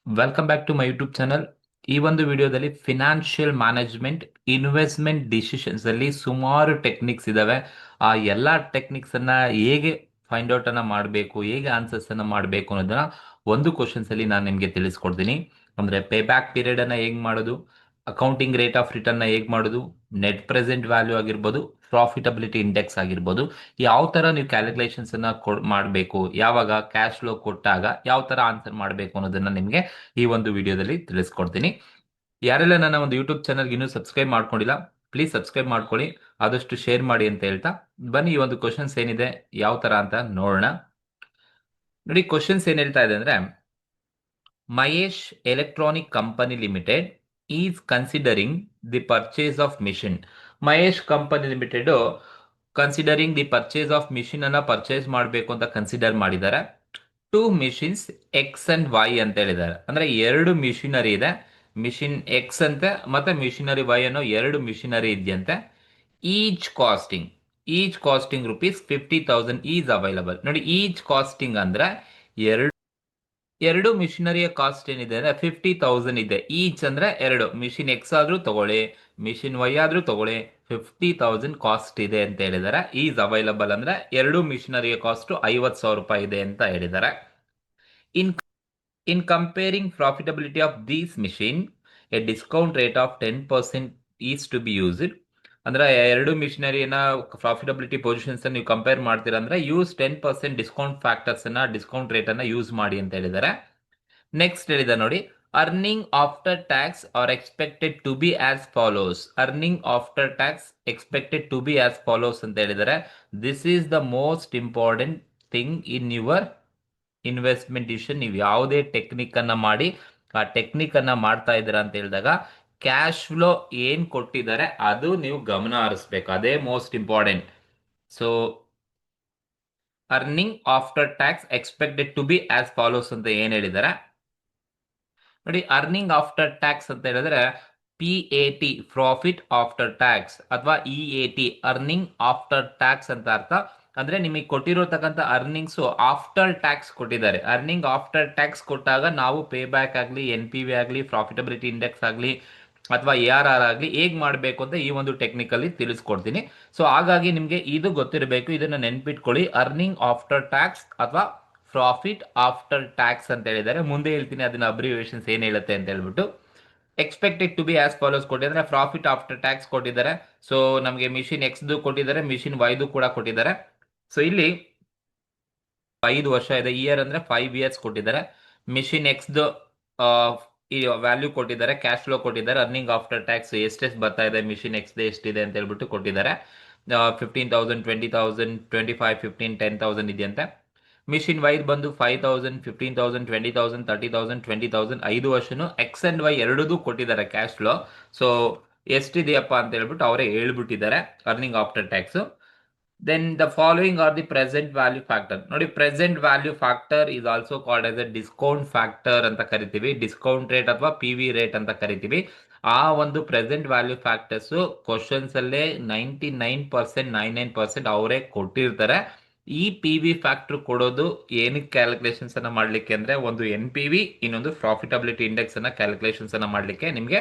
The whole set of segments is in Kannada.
Welcome back to my YouTube channel. ಈ ಒಂದು ವಿಡಿಯೋದಲ್ಲಿ ಫಿನಾನ್ಷಿಯಲ್ ಮ್ಯಾನೇಜ್ಮೆಂಟ್ ಇನ್ವೆಸ್ಟ್ಮೆಂಟ್ ಡಿಸಿಷನ್ಸ್ ಅಲ್ಲಿ ಸುಮಾರು ಟೆಕ್ನಿಕ್ಸ್ ಇದಾವೆ. ಆ ಎಲ್ಲ ಟೆಕ್ನಿಕ್ಸ್ ಅನ್ನ ಹೇಗೆ ಫೈಂಡ್ ಔಟ್ ಅನ್ನ ಮಾಡಬೇಕು, ಹೇಗೆ ಆನ್ಸರ್ಸ್ ಅನ್ನ ಮಾಡಬೇಕು ಅನ್ನೋದನ್ನ ಒಂದು ಕ್ವಶನ್ಸ್ ಅಲ್ಲಿ ನಾನು ನಿಮಗೆ ತಿಳಿಸ್ಕೊಡ್ತೀನಿ. ಅಂದ್ರೆ ಪೇ ಬ್ಯಾಕ್ ಪೀರಿಯಡ್ ಅನ್ನ ಹೇಗ್ ಮಾಡೋದು, ಅಕೌಂಟಿಂಗ್ ರೇಟ್ ಆಫ್ ರಿಟರ್ನ್ ನ ಹೇಗ್ ಮಾಡೋದು, ನೆಟ್ ಪ್ರೆಸೆಂಟ್ ವ್ಯಾಲ್ಯೂ ಆಗಿರ್ಬೋದು, ಪ್ರಾಫಿಟಬಿಲಿಟಿ ಇಂಡೆಕ್ಸ್ ಆಗಿರ್ಬೋದು, ಯಾವ ತರ ನೀವು ಕ್ಯಾಲ್ಕುಲೇಷನ್ಸ್ ಅನ್ನ ಮಾಡಬೇಕು, ಯಾವಾಗ ಕ್ಯಾಶ್ ಫ್ಲೋ ಕೊಟ್ಟಾಗ ಯಾವ ತರ ಆನ್ಸರ್ ಮಾಡಬೇಕು ಅನ್ನೋದನ್ನ ನಿಮಗೆ ಈ ಒಂದು ವಿಡಿಯೋದಲ್ಲಿ ತಿಳಿಸ್ಕೊಡ್ತೀನಿ. ಯಾರೆಲ್ಲ ನನ್ನ ಒಂದು ಯೂಟ್ಯೂಬ್ ಚಾನಲ್ಗೆ ಇನ್ನೂ ಸಬ್ಸ್ಕ್ರೈಬ್ ಮಾಡ್ಕೊಂಡಿಲ್ಲ, ಪ್ಲೀಸ್ ಸಬ್ಸ್ಕ್ರೈಬ್ ಮಾಡ್ಕೊಳ್ಳಿ, ಆದಷ್ಟು ಶೇರ್ ಮಾಡಿ ಅಂತ ಹೇಳ್ತಾ ಬನ್ನಿ ಈ ಒಂದು ಕ್ವಶನ್ಸ್ ಏನಿದೆ ಯಾವ ತರ ಅಂತ ನೋಡೋಣ. ನೋಡಿ, ಕ್ವಶನ್ಸ್ ಏನ್ ಹೇಳ್ತಾ ಇದೆ ಅಂದ್ರೆ, Mahesh electronic company limited is considering the purchase of machine. Mahesh company limited considering the purchase of machine ಅನ್ನ ಪರ್ಚೇಸ್ ಮಾಡಬೇಕು ಅಂತ ಕನ್ಸಿಡರ್ ಮಾಡಿದ್ದಾರೆ. Two machines X and Y ಅಂತ ಹೇಳಿದ್ದಾರೆ. ಅಂದ್ರೆ ಎರಡು ಮಿಷಿನರಿ ಇದೆ, ಮಿಷಿನ್ ಎಕ್ಸ್ ಅಂತೆ ಮತ್ತೆ ಮಿಷಿನರಿ ವೈ ಅನ್ನೋ ಎರಡು ಮಿಷಿನರಿ ಇದೆಯಂತೆ. Each costing ₹50,000 is available. ನೋಡಿ, ಈಚ್ ಕಾಸ್ಟಿಂಗ್ ಅಂದ್ರೆ ಎರಡು ಎರಡು ಮಿಷಿನರಿಯ ಕಾಸ್ಟ್ ಏನಿದೆ ಅಂದ್ರೆ 50,000 ಇದೆ. ಈಚ್ ಅಂದ್ರೆ ಎರಡು, ಮಿಷಿನ್ ಎಕ್ಸ್ ಆದ್ರೂ ತಗೊಳ್ಳಿ, ಮಿಷಿನ್ ವೈ ಆದ್ರೂ ತಗೊಳ್ಳಿ, 50,000 ಕಾಸ್ಟ್ ಇದೆ ಅಂತ ಹೇಳಿದ್ದಾರೆ. ಈಸ್ ಅವೈಲಬಲ್ ಅಂದ್ರೆ ಎರಡು ಮಿಷಿನರಿಯ ಕಾಸ್ಟ್ ₹50,000 ಇದೆ ಅಂತ ಹೇಳಿದ್ದಾರೆ. In in comparing profitability of these machine, a discount rate of 10% is to be used. ಅಂದ್ರೆ ಎರಡು ಮಿಷಿನರಿನ ಪ್ರಾಫಿಟಬಿಲಿಟಿ ಪೊಸಿಷನ್ಸ್ ನೀವು ಕಂಪೇರ್ ಮಾಡ್ತೀರಾ ಅಂದ್ರೆ ಯೂಸ್ 10% ಡಿಸ್ಕೌಂಟ್ ಫ್ಯಾಕ್ಟರ್ಸ್ ಅನ್ನ, ಡಿಸ್ಕೌಂಟ್ ರೇಟ್ ಅನ್ನ ಯೂಸ್ ಮಾಡಿ ಅಂತ ಹೇಳಿದ್ದಾರೆ. ನೆಕ್ಸ್ಟ್ ಹೇಳಿದ ನೋಡಿ, earning after tax are expected to be as follows. Earning after tax expected to be as follows ಅಂತ ಹೇಳಿದ್ದಾರೆ. This is the most important thing in your investment decision. ನೀವು ಯಾವುದೇ ಟೆಕ್ನಿಕ್ ಅನ್ನ ಮಾಡಿ, ಆ ಟೆಕ್ನಿಕ್ ಅನ್ನ ಮಾಡ್ತಾ ಇದ್ದೀರಾ ಅಂತ ಹೇಳಿದಾಗ ಕ್ಯಾಶ್ ಫ್ಲೋ ಏನ್ ಕೊಟ್ಟಿದ್ದಾರೆ ಅದು ನೀವು ಗಮನ ಹರಿಸ್ಬೇಕು, ಅದೇ most important. So earning after tax expected to be as follows ಅಂತ ಏನ್ ಹೇಳಿದ್ದಾರೆ ನೋಡಿ. ಅರ್ನಿಂಗ್ ಆಫ್ಟರ್ ಟ್ಯಾಕ್ಸ್ ಅಂತ ಹೇಳಿದ್ರೆ PAT, ಪ್ರಾಫಿಟ್ ಆಫ್ಟರ್ ಟ್ಯಾಕ್ಸ್, ಅಥವಾ EAT, ಅರ್ನಿಂಗ್ ಆಫ್ಟರ್ ಟ್ಯಾಕ್ಸ್ ಅಂತ ಅರ್ಥ. ಅಂದ್ರೆ ನಿಮಗೆ ಕೊಟ್ಟಿರತಕ್ಕಂಥ ಅರ್ನಿಂಗ್ಸ್ ಆಫ್ಟರ್ ಟ್ಯಾಕ್ಸ್ ಕೊಟ್ಟಿದ್ದಾರೆ. ಅರ್ನಿಂಗ್ ಆಫ್ಟರ್ ಟ್ಯಾಕ್ಸ್ ಕೊಟ್ಟಾಗ ನಾವು ಪೇ ಬ್ಯಾಕ್ ಆಗಲಿ, NPV ಆಗಲಿ, ಪ್ರಾಫಿಟಬಿಲಿಟಿ ಇಂಡೆಕ್ಸ್ ಆಗಲಿ ಅಥವಾ ARR ಆಗಲಿ ಹೇಗ್ ಮಾಡಬೇಕು ಅಂತ ಈ ಒಂದು ಟೆಕ್ನಿಕಲ್ಲಿ ತಿಳಿಸ್ಕೊಡ್ತೀನಿ. ಸೊ ಹಾಗಾಗಿ ನಿಮಗೆ ಇದು ಗೊತ್ತಿರಬೇಕು, ಇದನ್ನ ನೆನ್ಪಿಟ್ಕೊಳ್ಳಿ. ಅರ್ನಿಂಗ್ ಆಫ್ಟರ್ ಟ್ಯಾಕ್ಸ್ ಅಥವಾ ಪ್ರಾಫಿಟ್ ಆಫ್ಟರ್ ಟ್ಯಾಕ್ಸ್ ಅಂತ ಹೇಳಿದ್ದಾರೆ. ಮುಂದೆ ಹೇಳ್ತೀನಿ ಅದನ್ನ ಅಬ್ರಿವೇಷನ್ಸ್ ಏನ್ ಹೇಳುತ್ತೆ ಅಂತ ಹೇಳ್ಬಿಟ್ಟು. Expected to be as follows ಕೊಟ್ಟಿದ್ದಾರೆ, ಪ್ರಾಫಿಟ್ ಆಫ್ಟರ್ ಟ್ಯಾಕ್ಸ್ ಕೊಟ್ಟಿದ್ದಾರೆ. ಸೊ ನಮಗೆ ಮಿಷಿನ್ ಎಕ್ಸ್ ಕೊಟ್ಟಿದ್ದಾರೆ, ಮಿಷಿನ್ ವೈದು ಕೂಡ ಕೊಟ್ಟಿದ್ದಾರೆ. ಸೊ ಇಲ್ಲಿ 5 ವರ್ಷ ಇದೆ, ಇಯರ್ ಅಂದ್ರೆ 5 ಇಯರ್ಸ್ ಕೊಟ್ಟಿದ್ದಾರೆ. ಮಿಷಿನ್ ಎಕ್ಸ್ ಈ ವ್ಯಾಲ್ಯೂ ಕೊಟ್ಟಿದ್ದಾರೆ, ಕ್ಯಾಶ್ ಫ್ಲೋ ಕೊಟ್ಟಿದ್ದಾರೆ, ಅರ್ನಿಂಗ್ ಆಫ್ಟರ್ ಟ್ಯಾಕ್ಸ್ ಎಷ್ಟೆಷ್ಟು ಬರ್ತಾ ಇದೆ, ಮಿಷಿನ್ ಎಕ್ಸ್ ಎಷ್ಟಿದೆ ಅಂತ ಹೇಳ್ಬಿಟ್ಟು ಕೊಟ್ಟಿದ್ದಾರೆ. 15,000, 20,000, 25, 15, 10,000 ಇದೆಯಂತೆ. ಮಿಷಿನ್ ವೈ ಬಂದು 5,000, 15,000, 20,000, 30,000, 20,000, 5 ವರ್ಷನು ಎಕ್ಸ್ ಅಂಡ್ ವೈ ಎರಡೂ ಕೊಟ್ಟಿದ್ದಾರೆ ಕ್ಯಾಶ್ ಫ್ಲೋ. ಸೊ ಎಷ್ಟಿದೆಯಪ್ಪ ಅಂತ ಹೇಳ್ಬಿಟ್ಟು ಅವರೇ ಹೇಳ್ಬಿಟ್ಟಿದ್ದಾರೆ earning after tax. Then the following are the present value factor. ನೋಡಿ, present value factor is also called as a discount factor ಅಂತ ಕರಿತೀವಿ, ಡಿಸ್ಕೌಂಟ್ ರೇಟ್ ಅಥವಾ PV ರೇಟ್ ಅಂತ ಕರಿತೀವಿ. ಆ ಒಂದು ಪ್ರೆಸೆಂಟ್ ವ್ಯಾಲ್ಯೂ ಫ್ಯಾಕ್ಟರ್ಸ್ ಕ್ವಶನ್ಸ್ ಅಲ್ಲೇ 99% ಅವರೇ ಕೊಟ್ಟಿರ್ತಾರೆ. ಈ PV ಫ್ಯಾಕ್ಟರ್ ಕೊಡೋದು ಏನಕ್ಕೆ ಕ್ಯಾಲ್ಕುಲೇಷನ್ಸ್ ಅನ್ನ ಮಾಡ್ಲಿಕ್ಕೆ ಅಂದ್ರೆ, ಒಂದು NPV, ಇನ್ನೊಂದು ಪ್ರಾಫಿಟಬಿಲಿಟಿ ಇಂಡೆಕ್ಸ್ ಅನ್ನ ಕ್ಯಾಲ್ಕುಲೇಷನ್ಸ್ ಅನ್ನ ಮಾಡ್ಲಿಕ್ಕೆ ನಿಮಗೆ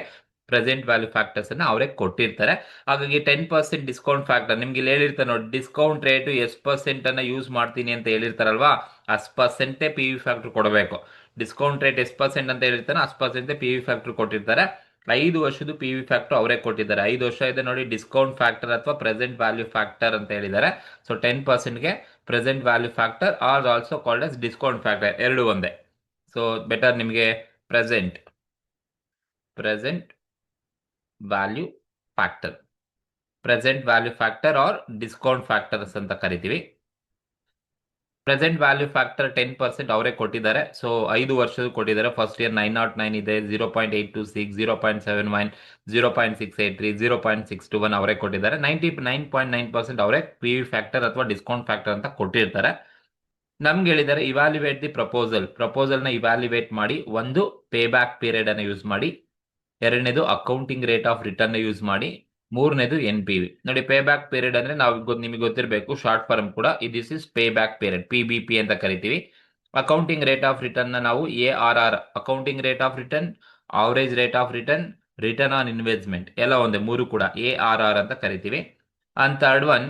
ಪ್ರೆಸೆಂಟ್ ವ್ಯಾಲ್ಯೂ ಫ್ಯಾಕ್ಟರ್ಸ್ ಅನ್ನ ಅವರೇ ಕೊಟ್ಟಿರ್ತಾರೆ. ಹಾಗಾಗಿ 10% ಡಿಸ್ಕೌಂಟ್ ಫ್ಯಾಕ್ಟರ್ ನಿಮ್ಗೆ ಇಲ್ಲಿ ಹೇಳಿರ್ತಾರೆ ನೋಡಿ, ಡಿಸ್ಕೌಂಟ್ ರೇಟ್ ಎಷ್ಟು ಪರ್ಸೆಂಟ್ ಅನ್ನ ಯೂಸ್ ಮಾಡ್ತೀನಿ ಅಂತ ಹೇಳಿರ್ತಾರಲ್ವಾ, ಅಷ್ಟು ಪರ್ಸೆಂಟೇ PV ಫ್ಯಾಕ್ಟರ್ ಕೊಡಬೇಕು. ಡಿಸ್ಕೌಂಟ್ ರೇಟ್ ಎಷ್ಟು ಪರ್ಸೆಂಟ್ ಅಂತ ಹೇಳಿರ್ತಾನೆ ಅಷ್ಟು ಪರ್ಸೆಂಟ್ PV ಫ್ಯಾಕ್ಟರ್ ಕೊಟ್ಟಿರ್ತಾರೆ. 5 ವರ್ಷದ PV ಫ್ಯಾಕ್ಟರ್ ಅವರೇ ಕೊಟ್ಟಿದ್ದಾರೆ. 5 ವರ್ಷ ಇದೆ ನೋಡಿ, ಡಿಸ್ಕೌಂಟ್ ಫ್ಯಾಕ್ಟರ್ ಅಥವಾ ಪ್ರೆಸೆಂಟ್ ವ್ಯಾಲ್ಯೂ ಫ್ಯಾಕ್ಟರ್ ಅಂತ ಹೇಳಿದ್ದಾರೆ. ಸೊ 10%ಗೆ present value factor are also called as discount factor, ಎರಡು ಒಂದೇ. ಸೊ ಬೆಟರ್ ನಿಮಗೆ present value factor, present value factor are discount factors ಅಂತ ಕರಿತೀವಿ. ಪ್ರೆಸೆಂಟ್ ವ್ಯಾಲ್ಯೂ ಫ್ಯಾಕ್ಟರ್ 10% ಅವರೇ ಕೊಟ್ಟಿದ್ದಾರೆ. ಸೊ 5 ವರ್ಷದ ಕೊಟ್ಟಿದ್ದಾರೆ. ಫಸ್ಟ್ ಇಯರ್ 909 ಇದೆ, 0.826, 0.71, 0.683, 0.621 ಅವರೇ ಕೊಟ್ಟಿದ್ದಾರೆ. 99.9% ಅವರೇ PV ಫ್ಯಾಕ್ಟರ್ ಅಥವಾ ಡಿಸ್ಕೌಂಟ್ ಫ್ಯಾಕ್ಟರ್ ಅಂತ ಕೊಟ್ಟಿರ್ತಾರೆ. ನಮ್ಗೆ ಹೇಳಿದ್ದಾರೆ ಇವ್ಯಾಲ್ಯುವೇಟ್ ದಿ ಪ್ರಪೋಸಲ್ ನ ಇವ್ಯಾಲ್ಯುವೇಟ್ ಮಾಡಿ. ಒಂದು, ಪೇ ಬ್ಯಾಕ್ ಪೀರಿಯಡ್ ಅನ್ನು ಯೂಸ್ ಮಾಡಿ. ಎರಡನೇದು, accounting rate of return use ಮಾಡಿ. ಮೂರನೇದು, NPV. ನೋಡಿ, ಪೇ ಬ್ಯಾಕ್ ಪೀರಿಯಡ್ ಅಂದ್ರೆ ನಾವು ನಿಮಗೆ ಗೊತ್ತಿರಬೇಕು, ಶಾರ್ಟ್ ಫಾರ್ಮ್ ಕೂಡ. This is pay back period, PBP ಅಂತ ಕರಿತೀವಿ. ಅಕೌಂಟಿಂಗ್ ರೇಟ್ ಆಫ್ ರಿಟರ್ನ್ ನಾವು ARR, accounting rate of return, average rate of return, return on investment ಎಲ್ಲ ಒಂದೇ, ಮೂರು ಕೂಡ ARR ಅಂತ ಕರಿತೀವಿ. And third one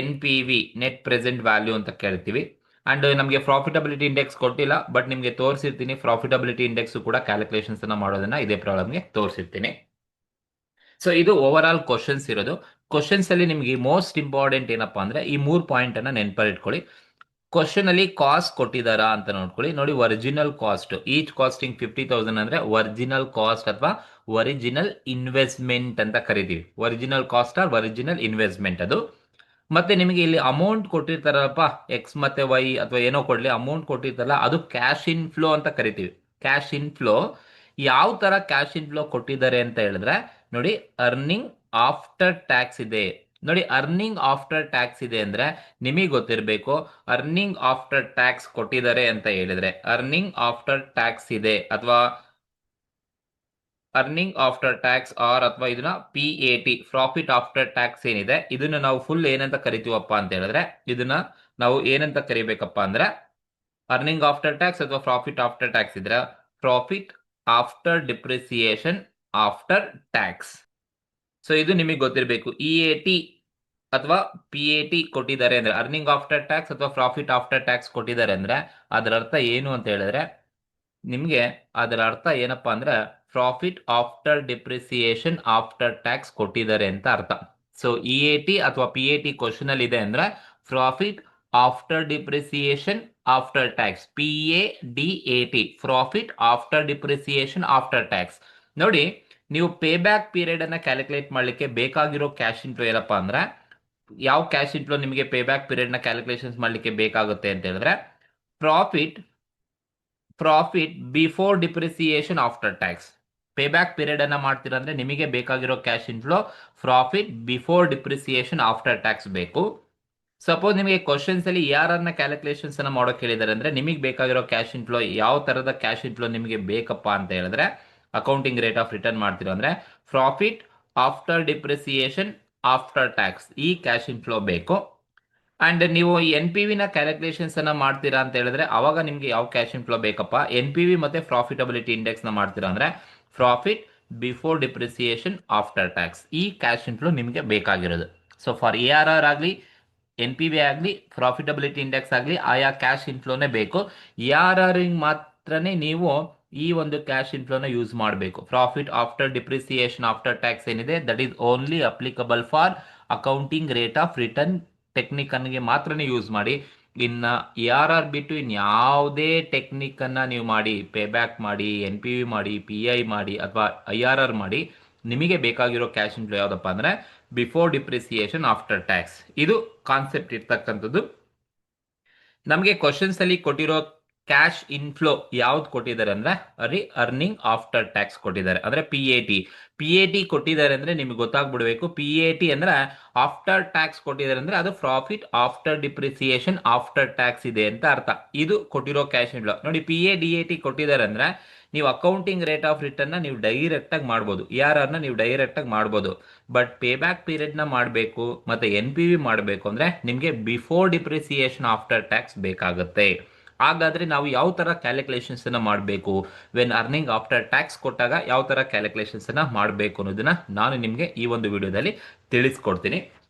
NPV, net present value ಅಂತ ಕರಿತೀವಿ. ಅಂಡ್ ನಮಗೆ ಪ್ರಾಫಿಟಬಿಲಿಟಿ ಇಂಡೆಕ್ಸ್ ಕೊಟ್ಟಿಲ್ಲ, ಬಟ್ ನಿಮಗೆ ತೋರಿಸಿರ್ತೀನಿ ಪ್ರಾಫಿಟಬಿಲಿಟಿ ಇಂಡೆಕ್ಸ್ ಕೂಡ ಕ್ಯಾಲ್ಕುಲೇಷನ್ಸ್ ಅನ್ನ ಮಾಡೋದನ್ನ ಇದೇ ಪ್ರಾಬ್ಲಮ್ಗೆ ತೋರಿಸಿರ್ತೀನಿ. ಸೊ ಇದು ಓವರ್ ಆಲ್ ಕ್ವಶನ್ಸ್ ಇರೋದು. ಕ್ವಶನ್ಸ್ ಅಲ್ಲಿ ನಿಮಗೆ ಮೋಸ್ಟ್ ಇಂಪಾರ್ಟೆಂಟ್ ಏನಪ್ಪಾ ಅಂದ್ರೆ ಈ 3 ಪಾಯಿಂಟ್ ಅನ್ನ ನೆನಪಲ್ಲಿ ಇಟ್ಕೊಳ್ಳಿ. ಕ್ವಶನ್ ಅಲ್ಲಿ ಕಾಸ್ಟ್ ಕೊಟ್ಟಿದಾರಾ ಅಂತ ನೋಡ್ಕೊಳ್ಳಿ. ನೋಡಿ, ಒರಿಜಿನಲ್ ಕಾಸ್ಟ್, ಈಚ್ ಕಾಸ್ಟಿಂಗ್ 50,000 ಅಂದ್ರೆ ಒರಿಜಿನಲ್ ಕಾಸ್ಟ್ ಅಥವಾ ಒರಿಜಿನಲ್ ಇನ್ವೆಸ್ಟ್ಮೆಂಟ್ ಅಂತ ಕರಿತೀವಿ. Original cost or original investment ಅದು. ಮತ್ತೆ ನಿಮಗೆ ಇಲ್ಲಿ ಅಮೌಂಟ್ ಕೊಟ್ಟಿರ್ತಾರಪ್ಪ, ಎಕ್ಸ್ ಮತ್ತೆ ವೈ ಅಥವಾ ಏನೋ ಕೊಡ್ಲಿ, ಅಮೌಂಟ್ ಕೊಟ್ಟಿರ್ತಾರಲ್ಲ ಅದು ಕ್ಯಾಶ್ ಇನ್ ಫ್ಲೋ ಅಂತ ಕರಿತೀವಿ. ಕ್ಯಾಶ್ ಇನ್ ಫ್ಲೋ ಯಾವ ತರ ಕ್ಯಾಶ್ ಇನ್ ಫ್ಲೋ ಕೊಟ್ಟಿದ್ದಾರೆ ಅಂತ ಹೇಳಿದ್ರೆ, ನೋಡಿ ಅರ್ನಿಂಗ್ ಆಫ್ಟರ್ ಟ್ಯಾಕ್ಸ್ ಇದೆ. ನೋಡಿ ಅರ್ನಿಂಗ್ ಆಫ್ಟರ್ ಟ್ಯಾಕ್ಸ್ ಇದೆ ಅಂದ್ರೆ ನಿಮಗೆ ಗೊತ್ತಿರಬೇಕು, ಅರ್ನಿಂಗ್ ಆಫ್ಟರ್ ಟ್ಯಾಕ್ಸ್ ಕೊಟ್ಟಿದ್ದಾರೆ ಅಂತ ಹೇಳಿದ್ರೆ ಅರ್ನಿಂಗ್ ಆಫ್ಟರ್ ಟ್ಯಾಕ್ಸ್ ಇದೆ ಅಥವಾ ಅರ್ನಿಂಗ್ ಆಫ್ಟರ್ ಟ್ಯಾಕ್ಸ್ ಆರ್ ಅಥವಾ ಇದನ್ನ PAT, ಪ್ರಾಫಿಟ್ ಆಫ್ಟರ್ ಟ್ಯಾಕ್ಸ್ ಏನಿದೆ ಇದನ್ನ ನಾವು ಫುಲ್ ಏನಂತ ಕರಿತೀವಪ್ಪ ಅಂತ ಹೇಳಿದ್ರೆ, ಇದನ್ನ ನಾವು ಏನಂತ ಕರಿಬೇಕಪ್ಪ ಅಂದ್ರೆ ಅರ್ನಿಂಗ್ ಆಫ್ಟರ್ ಟ್ಯಾಕ್ಸ್ ಅಥವಾ ಪ್ರಾಫಿಟ್ ಆಫ್ಟರ್ ಟ್ಯಾಕ್ಸ್ ಇದ್ರೆ profit after depreciation after tax. So ಇದು ನಿಮಗೆ ಗೊತ್ತಿರಬೇಕು. EAT ಅಥವಾ PAT ಕೊಟ್ಟಿದ್ದಾರೆ ಅಂದ್ರೆ, ಅರ್ನಿಂಗ್ ಆಫ್ಟರ್ ಟ್ಯಾಕ್ಸ್ ಅಥವಾ ಪ್ರಾಫಿಟ್ ಆಫ್ಟರ್ ಟ್ಯಾಕ್ಸ್ ಕೊಟ್ಟಿದ್ದಾರೆ ಅಂದ್ರೆ ಅದರ ಅರ್ಥ ಏನು ಅಂತ ಹೇಳಿದ್ರೆ, ನಿಮಗೆ ಅದರ ಅರ್ಥ ಏನಪ್ಪಾ ಅಂದ್ರೆ profit after depreciation after tax ಕೊಟ್ಟಿದ್ದಾರೆ ಅಂತ ಅರ್ಥ. ಸೊ EAT ಅಥವಾ PAT ಕ್ವಶನ್ ಅಲ್ಲಿ ಇದೆ ಅಂದ್ರೆ profit after depreciation after tax, PADAT, profit after depreciation after tax. ನೋಡಿ, ನೀವು ಪೇ ಬ್ಯಾಕ್ ಪೀರಿಯಡ್ ಅನ್ನ ಕ್ಯಾಲ್ಕುಲೇಟ್ ಮಾಡ್ಲಿಕ್ಕೆ ಬೇಕಾಗಿರೋ ಕ್ಯಾಶ್ ಇನ್ಫ್ಲೋ ಏನಪ್ಪಾ ಅಂದ್ರೆ, ಯಾವ ಕ್ಯಾಶ್ ಇನ್ಫ್ಲೋ ನಿಮಗೆ ಪೇ ಬ್ಯಾಕ್ ಪೀರಿಯಡ್ ನ ಕ್ಯಾಲ್ಕುಲೇಷನ್ಸ್ ಮಾಡ್ಲಿಕ್ಕೆ ಬೇಕಾಗುತ್ತೆ ಅಂತ ಹೇಳಿದ್ರೆ profit before depreciation after tax. Pay back period ಅನ್ನ ಮಾಡ್ತೀರಾ ಅಂದ್ರೆ ನಿಮಗೆ ಬೇಕಾಗಿರೋ cash inflow profit before depreciation after tax ಬೇಕು. ಸಪೋಸ್ ನಿಮಗೆ ಕ್ವಶನ್ಸ್ ಅಲ್ಲಿ ಯಾರನ್ನ ಕ್ಯಾಲ್ಕುಲೇಷನ್ಸ್ ಅನ್ನ ಮಾಡೋಕೆ ಹೇಳಿದ್ದಾರೆ ಅಂದ್ರೆ ನಿಮಗೆ ಬೇಕಾಗಿರೋ ಕ್ಯಾಶ್ ಇನ್ಫ್ಲೋ ಯಾವ ತರದ ಕ್ಯಾಶ್ ಇನ್ಫ್ಲೋ ನಿಮಗೆ ಬೇಕಪ್ಪ ಅಂತ ಹೇಳಿದ್ರೆ, ಅಕೌಂಟಿಂಗ್ ರೇಟ್ ಆಫ್ ರಿಟರ್ನ್ ಮಾಡ್ತೀರಾ ಅಂದ್ರೆ profit after depreciation after tax, ಈ ಕ್ಯಾಶ್ ಇನ್ಫ್ಲೋ ಬೇಕು. ಅಂಡ್ ನೀವು NPV ನ ಕ್ಯಾಲ್ಕುಲೇಷನ್ಸ್ ಅನ್ನ ಮಾಡ್ತೀರಾ ಅಂತ ಹೇಳಿದ್ರೆ ಅವಾಗ ನಿಮ್ಗೆ ಯಾವ ಕ್ಯಾಶ್ ಇನ್ಫ್ಲೋ ಬೇಕಪ್ಪ, NPV ಮತ್ತೆ ಪ್ರಾಫಿಟಬಿಲಿಟಿ ಇಂಡೆಕ್ಸ್ ನ ಮಾಡ್ತೀರಾ ಅಂದ್ರೆ profit before depreciation after tax, ಈ ಕ್ಯಾಶ್ ಇನ್ಫ್ಲೋ ನಿಮಗೆ ಬೇಕಾಗಿರೋದು. ಸೊ ಫಾರ್ ARR ಆಗಲಿ, NPV ಆಗಲಿ, ಪ್ರಾಫಿಟಬಿಲಿಟಿ ಇಂಡೆಕ್ಸ್ ಆಗಲಿ, ಆಯಾ ಕ್ಯಾಶ್ ಇನ್ಫ್ಲೋನೇ ಬೇಕು. ARR ಮಾತ್ರನೇ ನೀವು ಈ ಒಂದು ಕ್ಯಾಶ್ ಇನ್ಫ್ಲೋನ ಯೂಸ್ ಮಾಡಬೇಕು. Profit after depreciation after tax ಏನಿದೆ that is only applicable for accounting rate of return technique ಅನ್ನಗೆ ಮಾತ್ರನೇ ಯೂಸ್ ಮಾಡಿ. ಇನ್ನ ARR ಬಿಟ್ಟು ಇನ್ಯಾವುದೇ ಟೆಕ್ನಿಕ್ ಅನ್ನ ನೀವು ಮಾಡಿ, ಪೇ ಬ್ಯಾಕ್ ಮಾಡಿ, NPV ಮಾಡಿ, PI ಮಾಡಿ ಅಥವಾ IRR ಮಾಡಿ, ನಿಮಗೆ ಬೇಕಾಗಿರೋ ಕ್ಯಾಶ್ ಇನ್ಫ್ಲೋ ಯಾವ್ದಪ್ಪ ಅಂದ್ರೆ ಬಿಫೋರ್ ಡಿಪ್ರಿಸಿಯೇಷನ್ ಆಫ್ಟರ್ ಟ್ಯಾಕ್ಸ್. ಇದು ಕಾನ್ಸೆಪ್ಟ್ ಇರ್ತಕ್ಕಂಥದ್ದು. ನಮಗೆ ಕ್ವಶನ್ಸ್ ಅಲ್ಲಿ ಕೊಟ್ಟಿರೋ ಕ್ಯಾಶ್ ಇನ್ಫ್ಲೋ ಯಾವ್ದು ಕೊಟ್ಟಿದ್ದಾರೆ ಅಂದ್ರೆ ಅರ್ನಿಂಗ್ ಆಫ್ಟರ್ ಟ್ಯಾಕ್ಸ್ ಕೊಟ್ಟಿದ್ದಾರೆ ಅಂದ್ರೆ PAT ಕೊಟ್ಟಿದ್ದಾರೆ ಅಂದ್ರೆ ನಿಮ್ಗೆ ಗೊತ್ತಾಗ್ಬಿಡ್ಬೇಕು. PAT ಅಂದ್ರೆ ಆಫ್ಟರ್ ಟ್ಯಾಕ್ಸ್ ಕೊಟ್ಟಿದ್ದಾರೆ ಅಂದ್ರೆ ಅದು profit after depreciation after tax ಇದೆ ಅಂತ ಅರ್ಥ. ಇದು ಕೊಟ್ಟಿರೋ ಕ್ಯಾಶ್ ಇನ್ಫ್ಲೋ. ನೋಡಿ, PADAT ಕೊಟ್ಟಿದ್ದಾರೆ ಅಂದ್ರೆ ನೀವು ಅಕೌಂಟಿಂಗ್ ರೇಟ್ ಆಫ್ ರಿಟರ್ನ್ ನ ನೀವು ಡೈರೆಕ್ಟ್ ಆಗಿ ಮಾಡ್ಬೋದು, ARR ನ ನೀವು ಡೈರೆಕ್ಟ್ ಆಗಿ ಮಾಡ್ಬೋದು. ಬಟ್ ಪೇ ಬ್ಯಾಕ್ ಪೀರಿಯಡ್ ನ ಮಾಡಬೇಕು ಮತ್ತೆ NPV ಮಾಡಬೇಕು ಅಂದ್ರೆ ನಿಮಗೆ ಬಿಫೋರ್ ಡಿಪ್ರಿಸಿಯೇಷನ್ ಆಫ್ಟರ್ ಟ್ಯಾಕ್ಸ್ ಬೇಕಾಗುತ್ತೆ. ಹಾಗಾದ್ರೆ ನಾವು ಯಾವ ತರ ಕ್ಯಾಲ್ಕುಲೇಷನ್ಸ್ ಅನ್ನ ಮಾಡಬೇಕು, ವೆನ್ ಅರ್ನಿಂಗ್ ಆಫ್ಟರ್ ಟ್ಯಾಕ್ಸ್ ಕೊಟ್ಟಾಗ ಯಾವ ತರ ಕ್ಯಾಲ್ಕುಲೇಷನ್ಸ್ ಅನ್ನ ಮಾಡಬೇಕು ಅನ್ನೋದನ್ನ ನಾನು ನಿಮಗೆ ಈ ಒಂದು ವಿಡಿಯೋದಲ್ಲಿ ತಿಳಿಸ್ಕೊಡ್ತೀನಿ.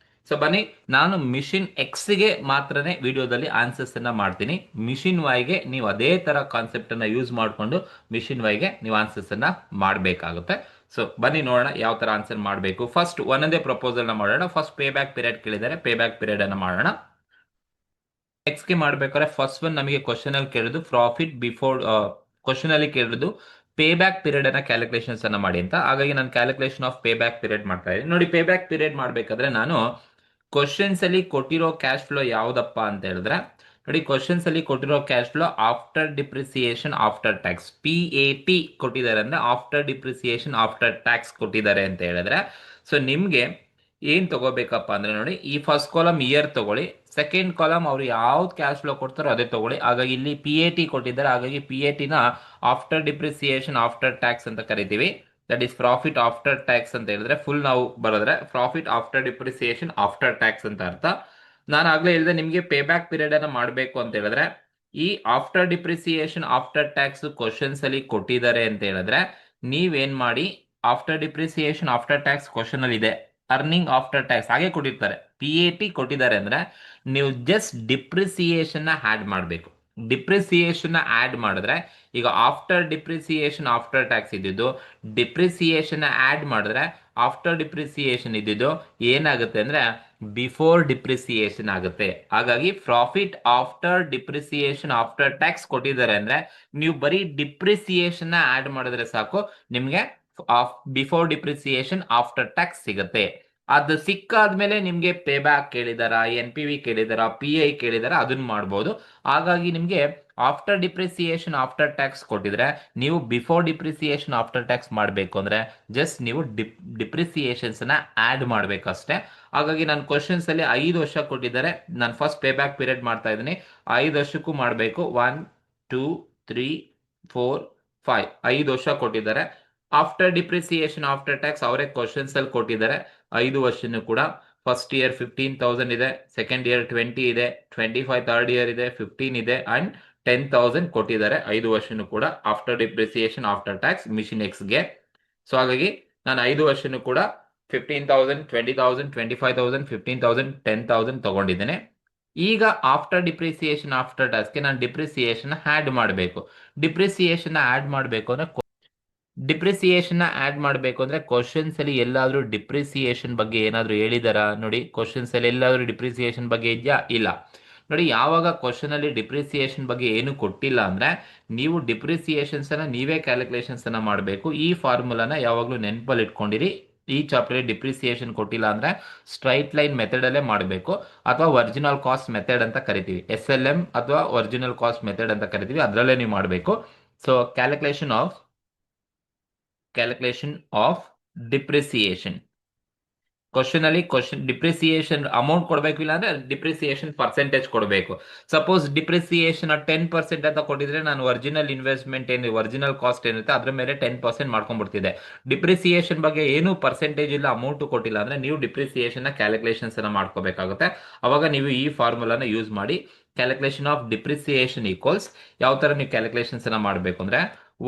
ಸೊ ಬನ್ನಿ, ನಾನು ಮಿಷಿನ್ ಎಕ್ಸ್ಗೆ ಮಾತ್ರನೇ ವಿಡಿಯೋದಲ್ಲಿ ಆನ್ಸರ್ಸ್ ಅನ್ನ ಮಾಡ್ತೀನಿ. ಮಿಷಿನ್ ವೈಗೆ ನೀವು ಅದೇ ತರ ಕಾನ್ಸೆಪ್ಟ್ ಅನ್ನ ಯೂಸ್ ಮಾಡಿಕೊಂಡು ಮಿಷಿನ್ ವೈಗೆ ನೀವು ಆನ್ಸರ್ಸ್ ಅನ್ನ ಮಾಡಬೇಕಾಗುತ್ತೆ. ಸೊ ಬನ್ನಿ ನೋಡೋಣ ಯಾವ ತರ ಆನ್ಸರ್ ಮಾಡಬೇಕು. ಫಸ್ಟ್ ಒಂದೊಂದೇ ಪ್ರಪೋಸಲ್ ನ ಮಾಡೋಣ. ಫಸ್ಟ್ ಪೇ ಬ್ಯಾಕ್ ಪೀರಿಯಡ್ ಕೇಳಿದರೆ ಪೇ ಬ್ಯಾಕ್ ಪೀರಿಯಡ್ ಅನ್ನ ಮಾಡೋಣ. ಎಕ್ಸ್ ಗೆ ಮಾಡ್ಬೇಕಾದ್ರೆ ಫಸ್ಟ್ ಒನ್ ನಮಗೆ ಕ್ವಶನ್ ಅಲ್ಲಿ ಕೇಳಿದ್ದು ಪ್ರಾಫಿಟ್ ಬಿಫೋರ್, ಕ್ವಶನ್ ಅಲ್ಲಿ ಕೇಳಿದ್ದು ಪೇ ಬ್ಯಾಕ್ ಪೀರಿಯಡ್ ಅನ್ನ ಕ್ಯಾಲ್ಕುಲೇಷನ್ಸ್ ಅನ್ನ ಮಾಡಿ ಅಂತ. ಹಾಗಾಗಿ ನಾನು calculation of pay back period ಮಾಡ್ತಾ ಇದ್ದೀನಿ. ನೋಡಿ, ಪೇ ಬ್ಯಾಕ್ ಪೀರಿಯಡ್ ಮಾಡಬೇಕಾದ್ರೆ ನಾನು ಕ್ವಶನ್ಸ್ ಅಲ್ಲಿ ಕೊಟ್ಟಿರೋ ಕ್ಯಾಶ್ ಫ್ಲೋ ಯಾವ್ದಪ್ಪ ಅಂತ ಹೇಳಿದ್ರೆ, ನೋಡಿ ಕ್ವಶನ್ಸ್ ಅಲ್ಲಿ ಕೊಟ್ಟಿರೋ cash flow after depreciation after tax, PAT ಕೊಟ್ಟಿದ್ದಾರೆ ಅಂದ್ರೆ ಆಫ್ಟರ್ ಡಿಪ್ರಿಸಿಯೇಷನ್ ಆಫ್ಟರ್ ಟ್ಯಾಕ್ಸ್ ಕೊಟ್ಟಿದ್ದಾರೆ ಅಂತ ಹೇಳಿದ್ರೆ, ಸೊ ನಿಮ್ಗೆ ಏನ್ ತಗೋಬೇಕಪ್ಪ ಅಂದ್ರೆ, ನೋಡಿ ಈ ಫಸ್ಟ್ ಕಾಲಮ್ ಇಯರ್ ತಗೊಳ್ಳಿ, ಸೆಕೆಂಡ್ ಕಾಲಮ್ ಅವ್ರು ಯಾವ್ದು ಕ್ಯಾಶ್ ಫ್ಲೋ ಕೊಡ್ತಾರೋ ಅದೇ ತಗೊಳ್ಳಿ. ಹಾಗಾಗಿ ಇಲ್ಲಿ PAT ಕೊಟ್ಟಿದ್ದಾರೆ, ಹಾಗಾಗಿ PAT ನ ಆಫ್ಟರ್ ಡಿಪ್ರಿಸಿಯೇಷನ್ ಆಫ್ಟರ್ ಟ್ಯಾಕ್ಸ್ ಅಂತ ಕರಿತೀವಿ. That is profit after tax ಅಂತ ಹೇಳಿದ್ರೆ ಫುಲ್ ನಾವು ಬರೋದ್ರೆ profit after depreciation after tax ಅಂತ ಅರ್ಥ. ನಾನು ಆಗ್ಲೇ ಹೇಳಿದೆ ನಿಮಗೆ ಪೇ ಬ್ಯಾಕ್ ಪೀರಿಯಡ್ ಅನ್ನ ಮಾಡಬೇಕು ಅಂತ ಹೇಳಿದ್ರೆ ಈ after depreciation after tax questions ಅಲ್ಲಿ ಕೊಟ್ಟಿದ್ದಾರೆ ಅಂತ ಹೇಳಿದ್ರೆ ನೀವೇನ್ ಮಾಡಿ, after depreciation after tax question ಅಲ್ಲಿ ಇದೆ ಅರ್ನಿಂಗ್ ಆಫ್ಟರ್ ಟ್ಯಾಕ್ಸ್ ಹಾಗೆ ಕೊಟ್ಟಿರ್ತಾರೆ, PAT ಕೊಟ್ಟಿದ್ದಾರೆ ಅಂದ್ರೆ ನೀವು ಜಸ್ಟ್ ಡಿಪ್ರಿಸಿಯೇಷನ್ ನ ಆಡ್ ಮಾಡಬೇಕು. ಡಿಪ್ರಿಸಿಯೇಷನ್ ಆಡ್ ಮಾಡಿದ್ರೆ ಈಗ ಆಫ್ಟರ್ ಡಿಪ್ರಿಸಿಯೇಷನ್ ಆಫ್ಟರ್ ಟ್ಯಾಕ್ಸ್ ಇದ್ದಿದ್ದು ಡಿಪ್ರಿಸಿಯೇಷನ್ ಆಡ್ ಮಾಡಿದ್ರೆ ಆಫ್ಟರ್ ಡಿಪ್ರಿಸಿಯೇಷನ್ ಇದ್ದಿದ್ದು ಏನಾಗುತ್ತೆ ಅಂದ್ರೆ ಬಿಫೋರ್ ಡಿಪ್ರಿಸಿಯೇಷನ್ ಆಗುತ್ತೆ. ಹಾಗಾಗಿ profit after depreciation after tax ಕೊಟ್ಟಿದ್ದಾರೆ ಅಂದ್ರೆ ನೀವು ಬರೀ ಡಿಪ್ರಿಸಿಯೇಷನ್ ಆಡ್ ಮಾಡಿದ್ರೆ ಸಾಕು, ನಿಮ್ಗೆ ಬಿಫೋರ್ ಡಿಪ್ರಿಸಿಯೇಷನ್ ಆಫ್ಟರ್ ಟ್ಯಾಕ್ಸ್ ಸಿಗುತ್ತೆ. ಅದು ಸಿಕ್ಕಾದ್ಮೇಲೆ ನಿಮ್ಗೆ ಪೇ ಬ್ಯಾಕ್ ಕೇಳಿದಾರ, NPV ಕೇಳಿದಾರ, PI ಕೇಳಿದಾರ, ಅದನ್ನ ಮಾಡ್ಬೋದು. ಹಾಗಾಗಿ ನಿಮ್ಗೆ ಆಫ್ಟರ್ ಡಿಪ್ರಿಸಿಯೇಷನ್ ಆಫ್ಟರ್ ಟ್ಯಾಕ್ಸ್ ಕೊಟ್ಟಿದ್ರೆ ನೀವು ಬಿಫೋರ್ ಡಿಪ್ರಿಸಿಯೇಷನ್ ಆಫ್ಟರ್ ಟ್ಯಾಕ್ಸ್ ಮಾಡಬೇಕು ಅಂದ್ರೆ ಜಸ್ಟ್ ನೀವು ಡಿಪ್ರಿಸಿಯೇಷನ್ಸ್ ನ ಆಡ್ ಮಾಡ್ಬೇಕಷ್ಟೇ. ಹಾಗಾಗಿ ನಾನು ಕ್ವಶನ್ಸ್ ಅಲ್ಲಿ 5 ವರ್ಷ ಕೊಟ್ಟಿದ್ದಾರೆ, ನಾನು ಫಸ್ಟ್ ಪೇ ಬ್ಯಾಕ್ ಪೀರಿಯಡ್ ಮಾಡ್ತಾ ಇದ್ದೀನಿ, 5 ವರ್ಷಕ್ಕೂ ಮಾಡಬೇಕು. 1 2 3 4 5 5 ವರ್ಷ ಕೊಟ್ಟಿದ್ದಾರೆ. ಆಫ್ಟರ್ ಡಿಪ್ರಿಸಿಯೇಷನ್ ಆಫ್ಟರ್ ಟ್ಯಾಕ್ಸ್ ಅವರೇ ಕ್ವಶನ್ಸ್ ಅಲ್ಲಿ ಕೊಟ್ಟಿದ್ದಾರೆ. 5 ವರ್ಷನೂ ಕೂಡ ಫಸ್ಟ್ ಇಯರ್ 15,000 ಇದೆ, ಸೆಕೆಂಡ್ ಇಯರ್ 20 ಇದೆ, 25 ಥರ್ಡ್ ಇಯರ್ ಇದೆ, 15 ಇದೆ ಅಂಡ್ 10,000 ಕೊಟ್ಟಿದ್ದಾರೆ 5 ವರ್ಷನೂ ಕೂಡ after depreciation after tax machine ಎಕ್ಸ್ಗೆ. ಸೊ ಹಾಗಾಗಿ ನಾನು 5 ವರ್ಷನೂ ಕೂಡ 15,000 20,000 25,000 15,000 10,000 ತಗೊಂಡಿದ್ದೇನೆ. ಈಗ ಆಫ್ಟರ್ ಡಿಪ್ರಿಸಿಯೇಷನ್ ಆಫ್ಟರ್ ಟ್ಯಾಕ್ಸ್ಗೆ ನಾನು ಡಿಪ್ರಿಸಿಯೇಷನ್ ಆಡ್ ಮಾಡಬೇಕು. ಡಿಪ್ರಿಸಿಯೇಷನ್ ಆಡ್ ಮಾಡಬೇಕು ಅಂದ್ರೆ ಕ್ವಶನ್ಸ್ ಅಲ್ಲಿ ಎಲ್ಲಾದ್ರೂ ಡಿಪ್ರಿಸಿಯೇಷನ್ ಬಗ್ಗೆ ಏನಾದ್ರೂ ಹೇಳಿದಾರಾ ನೋಡಿ? ಕ್ವಶನ್ಸ್ ಅಲ್ಲಿ ಎಲ್ಲಾದ್ರೂ ಡಿಪ್ರಿಸಿಯೇಷನ್ ಬಗ್ಗೆ ಇದೆಯಾ? ಇಲ್ಲ. ನೋಡಿ, ಯಾವಾಗ ಕ್ವಶನ್ ಅಲ್ಲಿ ಡಿಪ್ರಿಸಿಯೇಷನ್ ಬಗ್ಗೆ ಏನು ಕೊಟ್ಟಿಲ್ಲ ಅಂದ್ರೆ ನೀವು ಡಿಪ್ರಿಸಿಯೇಷನ್ಸ್ ಅನ್ನ ನೀವೇ ಕ್ಯಾಲ್ಕುಲೇಷನ್ಸ್ ಅನ್ನ ಮಾಡಬೇಕು. ಈ ಫಾರ್ಮುಲಾನ ಯಾವಾಗ್ಲೂ ನೆನಪಲ್ಲಿ ಇಟ್ಕೊಂಡಿರಿ. ಈ ಚಾಪ್ಟರ್ ಡಿಪ್ರಿಸಿಯೇಷನ್ ಕೊಟ್ಟಿಲ್ಲ ಅಂದ್ರೆ ಸ್ಟ್ರೈಟ್ ಲೈನ್ ಮೆಥಡ್ ಅಲ್ಲೇ ಮಾಡಬೇಕು, ಅಥವಾ ಒರಿಜಿನಲ್ ಕಾಸ್ಟ್ ಮೆಥಡ್ ಅಂತ ಕರಿತೀವಿ, SLM ಅಥವಾ ಒರಿಜಿನಲ್ ಕಾಸ್ಟ್ ಮೆಥಡ್ ಅಂತ ಕರಿತೀವಿ, ಅದರಲ್ಲೇ ನೀವು ಮಾಡಬೇಕು. So calculation of depreciation question ಅಲ್ಲಿ ಡಿಪ್ರಿಸಿಯೇಷನ್ ಅಮೌಂಟ್ ಕೊಡಬೇಕು, ಇಲ್ಲ ಅಂದ್ರೆ ಡಿಪ್ರಿಸಿಯೇಷನ್ ಪರ್ಸೆಂಟೇಜ್ ಕೊಡಬೇಕು. ಸಪೋಸ್ ಡಿಪ್ರಿಸಿಯೇಷನ್ 10% ಅಂತ ಕೊಟ್ಟಿದ್ರೆ ನಾನು ಒರಿಜಿನಲ್ ಇನ್ವೆಸ್ಟ್ಮೆಂಟ್ ಏನು ಒರಿಜಿನಲ್ ಕಾಸ್ಟ್ ಏನಿರುತ್ತೆ ಅದ್ರ ಮೇಲೆ 10% ಮಾಡ್ಕೊಂಡ್ಬಿಡ್ತಿದೆ. ಡಿಪ್ರಿಸಿಯೇಷನ್ ಬಗ್ಗೆ ಏನು ಪರ್ಸೆಂಟೇಜ್ ಇಲ್ಲ, ಅಮೌಂಟ್ ಕೊಟ್ಟಿಲ್ಲ ಅಂದ್ರೆ ನೀವು ಡಿಪ್ರಿಸಿಯೇಷನ್ ನ ಕ್ಯಾಲ್ಕುಲೇಷನ್ಸ್ ಅನ್ನ ಮಾಡ್ಕೋಬೇಕಾಗುತ್ತೆ. ಅವಾಗ ನೀವು ಈ ಫಾರ್ಮುಲಾನ ಯೂಸ್ ಮಾಡಿ ಕ್ಯಾಲ್ಕುಲೇಷನ್ ಆಫ್ ಡಿಪ್ರಿಸಿಯೇಷನ್ ಈಕ್ವಲ್ಸ್ ಯಾವ ತರ ನೀವು ಕ್ಯಾಲ್ಕುಲೇಷನ್ಸ್ ಅನ್ನ ಮಾಡಬೇಕು ಅಂದ್ರೆ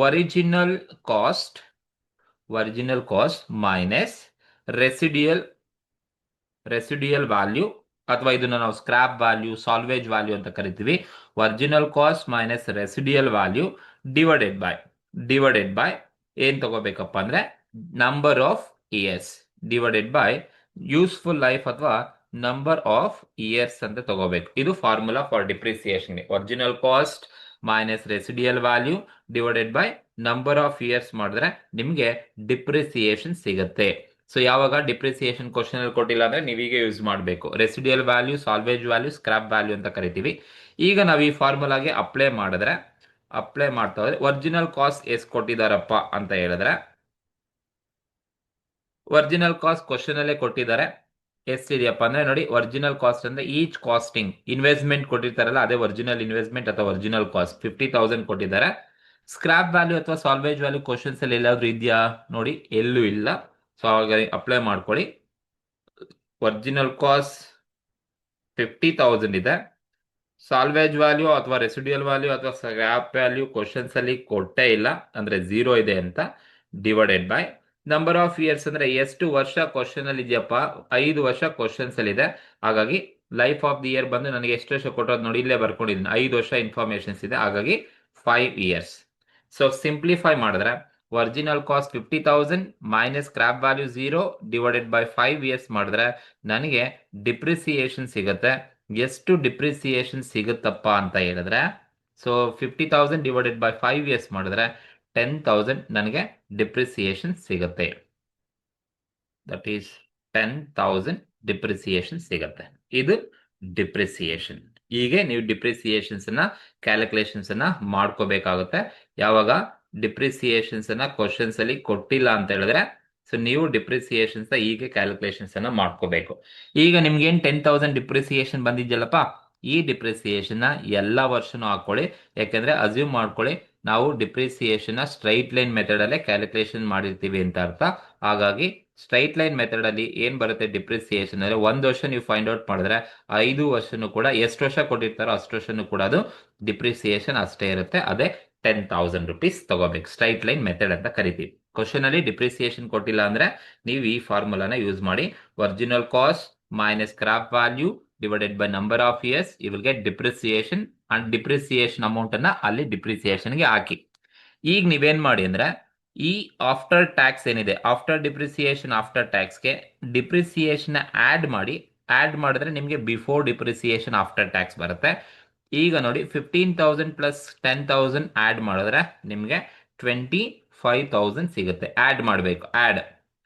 original cost minus residual value, ಅಥವಾ ಇದನ್ನ ನಾವು ಸ್ಕ್ರಾಪ್ ವ್ಯಾಲ್ಯೂ, ಸಾಲ್ವೇಜ್ ವ್ಯಾಲ್ಯೂ ಅಂತ ಕರಿತೀವಿ. Original cost minus residual value divided by ಏನ್ ತಗೋಬೇಕಪ್ಪ ಅಂದ್ರೆ number of years divided by useful life ಅಥವಾ ನಂಬರ್ ಆಫ್ ಇಯರ್ಸ್ ಅಂತ ತಗೋಬೇಕು. ಇದು formula for depreciation. Original cost minus residual value divided by number of years ಮಾಡಿದ್ರೆ ನಿಮಗೆ ಡಿಪ್ರಿಸಿಯೇಷನ್ ಸಿಗುತ್ತೆ. ಸೊ ಯಾವಾಗ ಡಿಪ್ರಿಸಿಯೇಷನ್ ಕ್ವಶನ್ ಅಲ್ಲಿ ಕೊಟ್ಟಿಲ್ಲ ಅಂದ್ರೆ ನೀವೀಗ ಯೂಸ್ ಮಾಡಬೇಕು residual value, salvage value, scrap value ಅಂತ ಕರಿತೀವಿ. ಈಗ ನಾವು ಈ ಫಾರ್ಮುಲಾಗೆ ಅಪ್ಲೈ ಮಾಡ್ತಾ ಹೋದ್ರೆ ಒರಿಜಿನಲ್ ಕಾಸ್ಟ್ ಎಷ್ಟು ಕೊಟ್ಟಿದಾರಪ್ಪ ಅಂತ ಹೇಳಿದ್ರೆ ಒರಿಜಿನಲ್ ಕಾಸ್ಟ್ ಕ್ವಶನ್ ಅಲ್ಲೇ ಕೊಟ್ಟಿದ್ದಾರೆ. ಎಷ್ಟಿದೆಯಪ್ಪ ಅಂದ್ರೆ ನೋಡಿ, ಒರಿಜಿನಲ್ ಕಾಸ್ಟ್ ಅಂದ್ರೆ ಈಚ್ ಕಾಸ್ಟಿಂಗ್ ಇನ್ವೆಸ್ಟ್ಮೆಂಟ್ ಕೊಟ್ಟಿರ್ತಾರಲ್ಲ ಅದೇ ಒರಿಜಿನಲ್ ಇನ್ವೆಸ್ಟ್ಮೆಂಟ್ ಅಥವಾ ಒರಿಜಿನಲ್ ಕಾಸ್ಟ್ 50,000 ಕೊಟ್ಟಿದ್ದಾರೆ. ಸ್ಕ್ರಾಪ್ ವ್ಯಾಲ್ಯೂ ಅಥವಾ ಸಾಲ್ವೇಜ್ ವ್ಯಾಲ್ಯೂ ಕ್ವಶನ್ಸ್ ಅಲ್ಲಿ ಎಲ್ಲಾದ್ರೂ ಇದೆಯಾ ನೋಡಿ? ಎಲ್ಲೂ ಇಲ್ಲ. ಸೊ ಅವಾಗ ಅಪ್ಲೈ ಮಾಡ್ಕೊಳ್ಳಿ. ಒರಿಜಿನಲ್ ಕಾಸ್ಟ್ 50,000 ಇದೆ, ಸಾಲ್ವೇಜ್ ವ್ಯಾಲ್ಯೂ ಅಥವಾ ರೆಸಿಡಿಯಲ್ ವ್ಯಾಲ್ಯೂ ಅಥವಾ ಸ್ಕ್ರಾಪ್ ವ್ಯಾಲ್ಯೂ ಕ್ವಶನ್ಸ್ ಅಲ್ಲಿ ಕೊಟ್ಟೇ ಇಲ್ಲ ಅಂದ್ರೆ 0 ಇದೆ ಅಂತ, divided by number of years ಅಂದ್ರೆ ಎಷ್ಟು ವರ್ಷ ಕ್ವಶನ್ ಅಲ್ಲಿ ಇದೆಯಪ್ಪ? 5 ವರ್ಷ ಕ್ವಶನ್ಸ್ ಅಲ್ಲಿ ಇದೆ. ಹಾಗಾಗಿ ಲೈಫ್ ಆಫ್ ದಿ ಇಯರ್ ಬಂದು ನನಗೆ ಎಷ್ಟು ವರ್ಷ ಕೊಟ್ಟೋದು ನೋಡಿ, ಇಲ್ಲೇ ಬರ್ಕೊಂಡಿದ್ದೀನಿ 5 ವರ್ಷ ಇನ್ಫಾರ್ಮೇಶನ್ಸ್ ಇದೆ, ಹಾಗಾಗಿ 5 years. ಸೊ ಸಿಂಪ್ಲಿಫೈ ಮಾಡಿದ್ರೆ original cost 50,000 minus scrap value 0 divided by 5 years ಮಾಡಿದ್ರೆ ನನಗೆ ಡಿಪ್ರಿಸಿಯೇಷನ್ ಸಿಗುತ್ತೆ. ಎಷ್ಟು ಡಿಪ್ರಿಸಿಯೇಷನ್ ಸಿಗುತ್ತಪ್ಪ ಅಂತ ಹೇಳಿದ್ರೆ, ಸೊ 50,000 ಡಿವೈಡೆಡ್ ಬೈ 5 years ಮಾಡಿದ್ರೆ 10,000 ನನಗೆ ಡಿಪ್ರಿಸಿಯೇಷನ್ ಸಿಗುತ್ತೆ. ದಟ್ ಈಸ್ 10,000 ಡಿಪ್ರಿಸಿಯೇಷನ್ ಸಿಗುತ್ತೆ. ಇದು ಡಿಪ್ರಿಸಿಯೇಷನ್. ಹೀಗೆ ನೀವು ಡಿಪ್ರಿಸಿಯೇಷನ್ಸ್ ಅನ್ನ ಕ್ಯಾಲ್ಕುಲೇಷನ್ಸ್ ಅನ್ನ ಮಾಡ್ಕೋಬೇಕಾಗುತ್ತೆ. ಯಾವಾಗ ಡಿಪ್ರಿಸಿಯೇಷನ್ಸ್ ಅನ್ನ ಕ್ವಶನ್ಸ್ ಅಲ್ಲಿ ಕೊಟ್ಟಿಲ್ಲ ಅಂತ ಹೇಳಿದ್ರೆ ಸೊ ನೀವು ಡಿಪ್ರಿಸಿಯೇಷನ್ಸ್ ಹೀಗೆ ಕ್ಯಾಲ್ಕುಲೇಷನ್ಸ್ ಅನ್ನ ಮಾಡ್ಕೋಬೇಕು. ಈಗ ನಿಮ್ಗೆ ಏನ್ 10,000 ಡಿಪ್ರಿಸಿಯೇಷನ್ ಬಂದಿದ್ಯಲ್ಲಪ್ಪ, ಈ ಡಿಪ್ರಿಸಿಯೇಷನ್ ಎಲ್ಲ ವರ್ಷನೂ ಹಾಕೊಳ್ಳಿ. ಯಾಕೆಂದ್ರೆ ಅಸ್ಯೂಮ್ ಮಾಡ್ಕೊಳ್ಳಿ ನಾವು ಡಿಪ್ರಿಸಿಯೇಷನ್ ಸ್ಟ್ರೈಟ್ ಲೈನ್ ಮೆಥಡ್ ಅಲ್ಲೇ ಕ್ಯಾಲ್ಕುಲೇಷನ್ ಮಾಡಿರ್ತೀವಿ ಅಂತ ಅರ್ಥ. ಹಾಗಾಗಿ ಸ್ಟ್ರೈಟ್ ಲೈನ್ ಮೆಥಡ್ ಅಲ್ಲಿ ಏನ್ ಬರುತ್ತೆ ಡಿಪ್ರಿಸಿಯೇಷನ್ ಅಂದ್ರೆ 1 ವರ್ಷ ನೀವು ಫೈಂಡ್ ಔಟ್ ಮಾಡಿದ್ರೆ 5 ವರ್ಷನೂ ಕೂಡ ಎಷ್ಟು ವರ್ಷ ಕೊಟ್ಟಿರ್ತಾರೋ ಅಷ್ಟು ವರ್ಷನೂ ಕೂಡ ಅದು ಡಿಪ್ರಿಸಿಯೇಷನ್ ಅಷ್ಟೇ ಇರುತ್ತೆ, ಅದೇ 10,000 rupees ತಗೋಬೇಕು. ಸ್ಟ್ರೈಟ್ ಲೈನ್ ಮೆಥಡ್ ಅಂತ ಕರಿತೀವಿ. ಕ್ವಶನ್ ಅಲ್ಲಿ ಡಿಪ್ರಿಸಿಯೇಷನ್ ಕೊಟ್ಟಿಲ್ಲ ಅಂದ್ರೆ ನೀವು ಈ ಫಾರ್ಮುಲಾನ ಯೂಸ್ ಮಾಡಿ. Original cost minus scrap value divided by number of years, you will get depreciation and depreciation amount ಅನ್ನ ಅಲ್ಲಿ ಡಿಪ್ರಿಸಿಯೇಷನ್ಗೆ ಹಾಕಿ. ಈಗ ನೀವೇನ್ ಮಾಡಿ ಅಂದ್ರೆ ಈ ಆಫ್ಟರ್ ಟ್ಯಾಕ್ಸ್ ಏನಿದೆ, ಆಫ್ಟರ್ ಡಿಪ್ರಿಸಿಯೇಷನ್ ಆಫ್ಟರ್ ಟ್ಯಾಕ್ಸ್ಗೆ ಡಿಪ್ರಿಸಿಯೇಷನ್ ಆಡ್ ಮಾಡಿ. ಆಡ್ ಮಾಡಿದ್ರೆ ನಿಮಗೆ ಬಿಫೋರ್ ಡಿಪ್ರಿಸಿಯೇಷನ್ ಆಫ್ಟರ್ ಟ್ಯಾಕ್ಸ್ ಬರುತ್ತೆ. ಈಗ ನೋಡಿ 15,000 ಪ್ಲಸ್ 10,000 ಆಡ್ ಮಾಡಿದ್ರೆ ನಿಮಗೆ 25,000 ಸಿಗುತ್ತೆ. ಆಡ್ ಮಾಡಬೇಕು, ಆಡ್.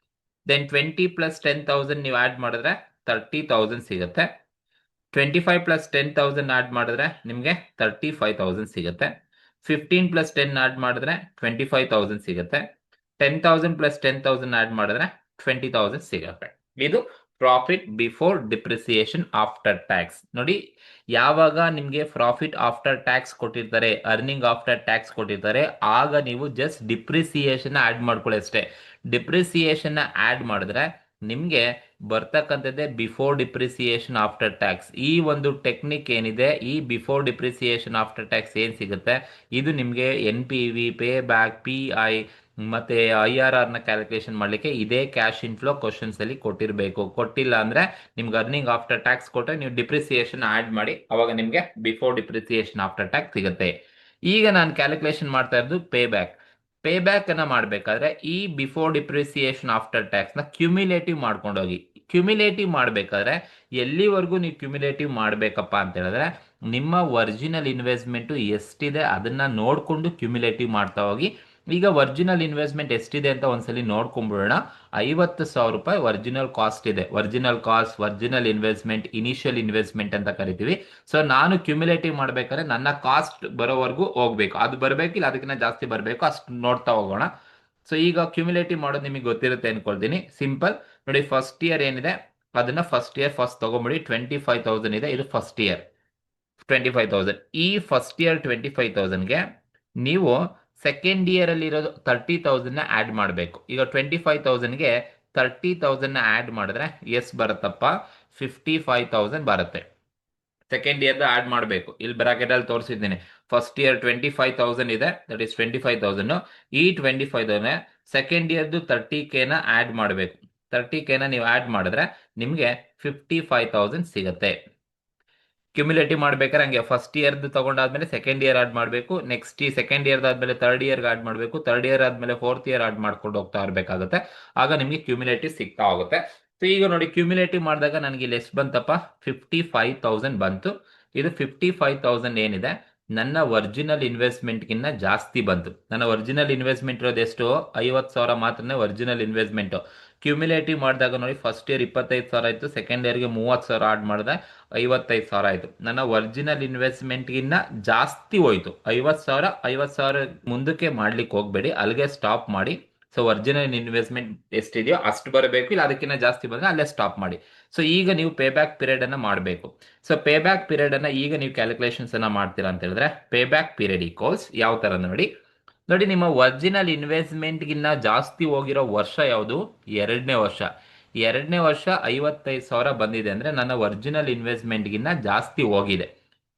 ದೆನ್ 20 ಪ್ಲಸ್ 10,000 ನೀವು ಆಡ್ ಮಾಡಿದ್ರೆ 30,000 ಸಿಗುತ್ತೆ. 25 ಪ್ಲಸ್ 10,000 ಆಡ್ ಮಾಡಿದ್ರೆ ನಿಮಗೆ 35,000 ಸಿಗುತ್ತೆ. 15 ಪ್ಲಸ್ 10 ಆಡ್ ಮಾಡಿದ್ರೆ 25,000 ಸಿಗುತ್ತೆ. 10,000 ಪ್ಲಸ್ 10,000 ಆಡ್ ಮಾಡಿದ್ರೆ 20,000 ಸಿಗುತ್ತೆ. ಇದು profit before depreciation after tax. ನೋಡಿ, ಯಾವಾಗ ನಿಮಗೆ ಪ್ರಾಫಿಟ್ ಆಫ್ಟರ್ ಟ್ಯಾಕ್ಸ್ ಕೊಟ್ಟಿರ್ತಾರೆ, ಅರ್ನಿಂಗ್ ಆಫ್ಟರ್ ಟ್ಯಾಕ್ಸ್ ಕೊಟ್ಟಿರ್ತಾರೆ, ಆಗ ನೀವು ಜಸ್ಟ್ ಡಿಪ್ರಿಸಿಯೇಷನ್ ಆಡ್ ಮಾಡ್ಕೊಳ್ಳಿ ಅಷ್ಟೇ. ಡಿಪ್ರಿಸಿಯೇಷನ್ ಆಡ್ ಮಾಡಿದ್ರೆ ನಿಮಗೆ ಬರ್ತಕ್ಕಂಥದ್ದೇ ಬಿಫೋರ್ ಡಿಪ್ರಿಸಿಯೇಷನ್ ಆಫ್ಟರ್ ಟ್ಯಾಕ್ಸ್. ಈ ಒಂದು ಟೆಕ್ನಿಕ್ ಏನಿದೆ, ಈ ಬಿಫೋರ್ ಡಿಪ್ರಿಸಿಯೇಷನ್ ಆಫ್ಟರ್ ಟ್ಯಾಕ್ಸ್ ಏನ್ ಸಿಗುತ್ತೆ, ಇದು ನಿಮಗೆ NPV, ಪೇ ಬ್ಯಾಕ್, PI ಮತ್ತೆ IRR ನ ಕ್ಯಾಲ್ಕುಲೇಷನ್ ಮಾಡ್ಲಿಕ್ಕೆ ಇದೇ ಕ್ಯಾಶ್ ಇನ್ಫ್ಲೋ ಕ್ವಶನ್ಸ್ ಅಲ್ಲಿ ಕೊಟ್ಟಿರಬೇಕು. ಕೊಟ್ಟಿಲ್ಲ ಅಂದ್ರೆ ನಿಮ್ಗೆ ಅರ್ನಿಂಗ್ ಆಫ್ಟರ್ ಟ್ಯಾಕ್ಸ್ ಕೊಟ್ಟರೆ ನೀವು ಡಿಪ್ರಿಸಿಯೇಷನ್ ಆಡ್ ಮಾಡಿ, ಅವಾಗ ನಿಮಗೆ ಬಿಫೋರ್ ಡಿಪ್ರಿಸಿಯೇಷನ್ ಆಫ್ಟರ್ ಟ್ಯಾಕ್ಸ್ ಸಿಗುತ್ತೆ. ಈಗ ನಾನು ಕ್ಯಾಲ್ಕುಲೇಷನ್ ಮಾಡ್ತಾ ಇರೋದು ಪೇ ಬ್ಯಾಕ್. ಪೇ ಬ್ಯಾಕ್ ಅನ್ನ ಮಾಡಬೇಕಾದ್ರೆ ಈ ಬಿಫೋರ್ ಡಿಪ್ರಿಸಿಯೇಷನ್ ಆಫ್ಟರ್ ಟ್ಯಾಕ್ಸ್ ನ ಕ್ಯುಮ್ಯುಲೇಟಿವ್ ಮಾಡ್ಕೊಂಡು ಹೋಗಿ. ಕ್ಯುಮ್ಯುಲೇಟಿವ್ ಮಾಡಬೇಕಾದ್ರೆ ಎಲ್ಲಿವರೆಗೂ ನೀವು ಕ್ಯುಮ್ಯುಲೇಟಿವ್ ಮಾಡಬೇಕಪ್ಪ ಅಂತ ಹೇಳಿದ್ರೆ, ನಿಮ್ಮ ಒರಿಜಿನಲ್ ಇನ್ವೆಸ್ಟ್ಮೆಂಟ್ ಎಷ್ಟಿದೆ ಅದನ್ನ ನೋಡಿಕೊಂಡು ಕ್ಯುಮ್ಯುಲೇಟಿವ್ ಮಾಡ್ತಾ ಹೋಗಿ. ಈಗ ಒರಿಜಿನಲ್ ಇನ್ವೆಸ್ಟ್ಮೆಂಟ್ ಎಷ್ಟಿದೆ ಅಂತ ಒಂದ್ಸಲಿ ನೋಡ್ಕೊಂಡ್ಬಿಡೋಣ. 50,000 ರೂಪಾಯಿ ಒರಿಜಿನಲ್ ಕಾಸ್ಟ್ ಇದೆ. Original cost, original investment, initial investment ಅಂತ ಕರಿತೀವಿ. ಸೊ ನಾನು ಕ್ಯುಮ್ಯುಲೇಟಿವ್ ಮಾಡ್ಬೇಕಾದ್ರೆ ನನ್ನ ಕಾಸ್ಟ್ ಬರೋವರೆಗೂ ಹೋಗ್ಬೇಕು. ಅದು ಬರಬೇಕಿಲ್ಲ ಅದಕ್ಕಿಂತ ಜಾಸ್ತಿ ಬರಬೇಕು, ಅಷ್ಟು ನೋಡ್ತಾ ಹೋಗೋಣ. ಸೊ ಈಗ ಕ್ಯುಮ್ಯುಲೇಟಿವ್ ಮಾಡೋದು ನಿಮಗೆ ಗೊತ್ತಿರುತ್ತೆ ಅನ್ಕೊಳ್ತೀನಿ. ಸಿಂಪಲ್ ನೋಡಿ, ಫಸ್ಟ್ ಇಯರ್ ಏನಿದೆ ಅದನ್ನ ಫಸ್ಟ್ ಇಯರ್ ಫಸ್ಟ್ ತಗೊಂಬಿಡಿ. 25,000 ಇದೆ, ಇದು ಫಸ್ಟ್ ಇಯರ್ 25,000. ಈ ಫಸ್ಟ್ ಇಯರ್ 25,000ಗೆ ನೀವು ಸೆಕೆಂಡ್ ಇಯರ್ ಅಲ್ಲಿ ಇರೋದು 30,000 ಆಡ್ ಮಾಡಬೇಕು. ಈಗ 25,000ಗೆ 30,000 ಆಡ್ ಮಾಡಿದ್ರೆ ಎಷ್ಟು ಬರುತ್ತಪ್ಪ? 55,000 ಬರುತ್ತೆ. ಸೆಕೆಂಡ್ ಇಯರ್ ಆಡ್ ಮಾಡಬೇಕು. ಇಲ್ಲಿ ಬ್ರಾಕೆಟ್ ಅಲ್ಲಿ ತೋರಿಸಿದ್ದೀನಿ. ಫಸ್ಟ್ ಇಯರ್ 25,000 ಇದೆ, ದಟ್ ಇಸ್ 25,000. ಈ 25,000 ಸೆಕೆಂಡ್ ಇಯರ್ದು 30K ಆಡ್ ಮಾಡಬೇಕು. 30K ನೀವು ಆಡ್ ಮಾಡಿದ್ರೆ ನಿಮಗೆ 55,000 ಸಿಗುತ್ತೆ. ಕ್ಯುಮ್ಯುಲೇಟಿವ್ ಮಾಡ್ಬೇಕಾದ್ರೆ ಹಂಗೆ ಫಸ್ಟ್ ಇಯರ್ದು ತಗೊಂಡಾದ್ಮೇಲೆ ಸೆಕೆಂಡ್ ಇಯರ್ ಆಡ್ ಮಾಡಬೇಕು. ನೆಕ್ಸ್ಟ್ ಈ ಸೆಕೆಂಡ್ ಇಯರ್ ಆದ್ಮೇಲೆ ಥರ್ಡ್ ಇಯರ್ ಆಡ್ ಮಾಡಬೇಕು. ಥರ್ಡ್ ಇಯರ್ ಆದ್ಮೇಲೆ ಫೋರ್ತ್ ಇಯರ್ ಆಡ್ ಮಾಡ್ಕೊಂಡು ಹೋಗ್ತಾ ಇರಬೇಕಾಗುತ್ತೆ. ಆಗ ನಿಮಗೆ ಕ್ಯುಮ್ಯುಲೇಟಿವ್ ಸಿಗ್ತಾ ಹೋಗುತ್ತೆ. ಸೊ ಈಗ ನೋಡಿ, ಕ್ಯುಮ್ಯುಲೇಟಿವ್ ಮಾಡಿದಾಗ ನನಗೆ ಇಲ್ಲಿ ಎಷ್ಟು ಬಂತಪ್ಪ? 55,000 ಬಂತು. ಇದು 55,000 ಏನಿದೆ ನನ್ನ ಒರಿಜಿನಲ್ ಇನ್ವೆಸ್ಟ್ಮೆಂಟ್ಗಿನ್ನ ಜಾಸ್ತಿ ಬಂತು. ನನ್ನ ಒರಿಜಿನಲ್ ಇನ್ವೆಸ್ಟ್ಮೆಂಟ್ ಇರೋದು ಎಷ್ಟು? 50,000 ಮಾತ್ರನೇ ಒರಿಜಿನಲ್ ಇನ್ವೆಸ್ಟ್ಮೆಂಟ್. ಕ್ಯುಮ್ಯುಲೇಟಿವ್ ಮಾಡಿದಾಗ ನೋಡಿ, ಫಸ್ಟ್ ಇಯರ್ 25,000 ಇತ್ತು, ಸೆಕೆಂಡ್ ಇಯರ್ಗೆ 30,000 ಆಡ್ ಮಾಡಿದೆ, 55,000 ಆಯಿತು. ನನ್ನ ಒರಿಜಿನಲ್ ಇನ್ವೆಸ್ಟ್ಮೆಂಟ್ಗಿನ್ನ ಜಾಸ್ತಿ ಹೋಯ್ತು. 50,000 ಮುಂದಕ್ಕೆ ಮಾಡ್ಲಿಕ್ಕೆ ಹೋಗ್ಬೇಡಿ, ಅಲ್ಲಿಗೆ ಸ್ಟಾಪ್ ಮಾಡಿ. ಸೊ ಒರಿಜಿನಲ್ ಇನ್ವೆಸ್ಟ್ಮೆಂಟ್ ಎಷ್ಟಿದೆಯೋ ಅಷ್ಟು ಬರಬೇಕು, ಇಲ್ಲ ಅದಕ್ಕಿಂತ ಜಾಸ್ತಿ ಬಂದ್ರೆ ಅಲ್ಲೇ ಸ್ಟಾಪ್ ಮಾಡಿ. ಸೊ ಈಗ ನೀವು ಪೇ ಬ್ಯಾಕ್ ಪೀರಿಯಡ್ ಅನ್ನ ಮಾಡಬೇಕು. ಸೊ ಪೇ ಬ್ಯಾಕ್ ಪೀರಿಯಡ್ ಅನ್ನ ಈಗ ನೀವು ಕ್ಯಾಲ್ಕುಲೇಷನ್ಸ್ ಅನ್ನ ಮಾಡ್ತೀರಾ ಅಂತ ಹೇಳಿದ್ರೆ, ಪೇ ಬ್ಯಾಕ್ ಪೀರಿಯಡ್ ಈಕ್ವಲ್ಸ್ ಯಾವ ತರ ನೋಡಿ. ನಿಮ್ಮ ಒರಿಜಿನಲ್ ಇನ್ವೆಸ್ಟ್ಮೆಂಟ್ಗಿನ್ನ ಜಾಸ್ತಿ ಹೋಗಿರೋ ವರ್ಷ ಯಾವುದು? ಎರಡನೇ ವರ್ಷ. ಎರಡನೇ ವರ್ಷ 55,000 ಬಂದಿದೆ ಅಂದ್ರೆ ನನ್ನ ಒರಿಜಿನಲ್ ಇನ್ವೆಸ್ಟ್ಮೆಂಟ್ಗಿನ್ನ ಜಾಸ್ತಿ ಹೋಗಿದೆ.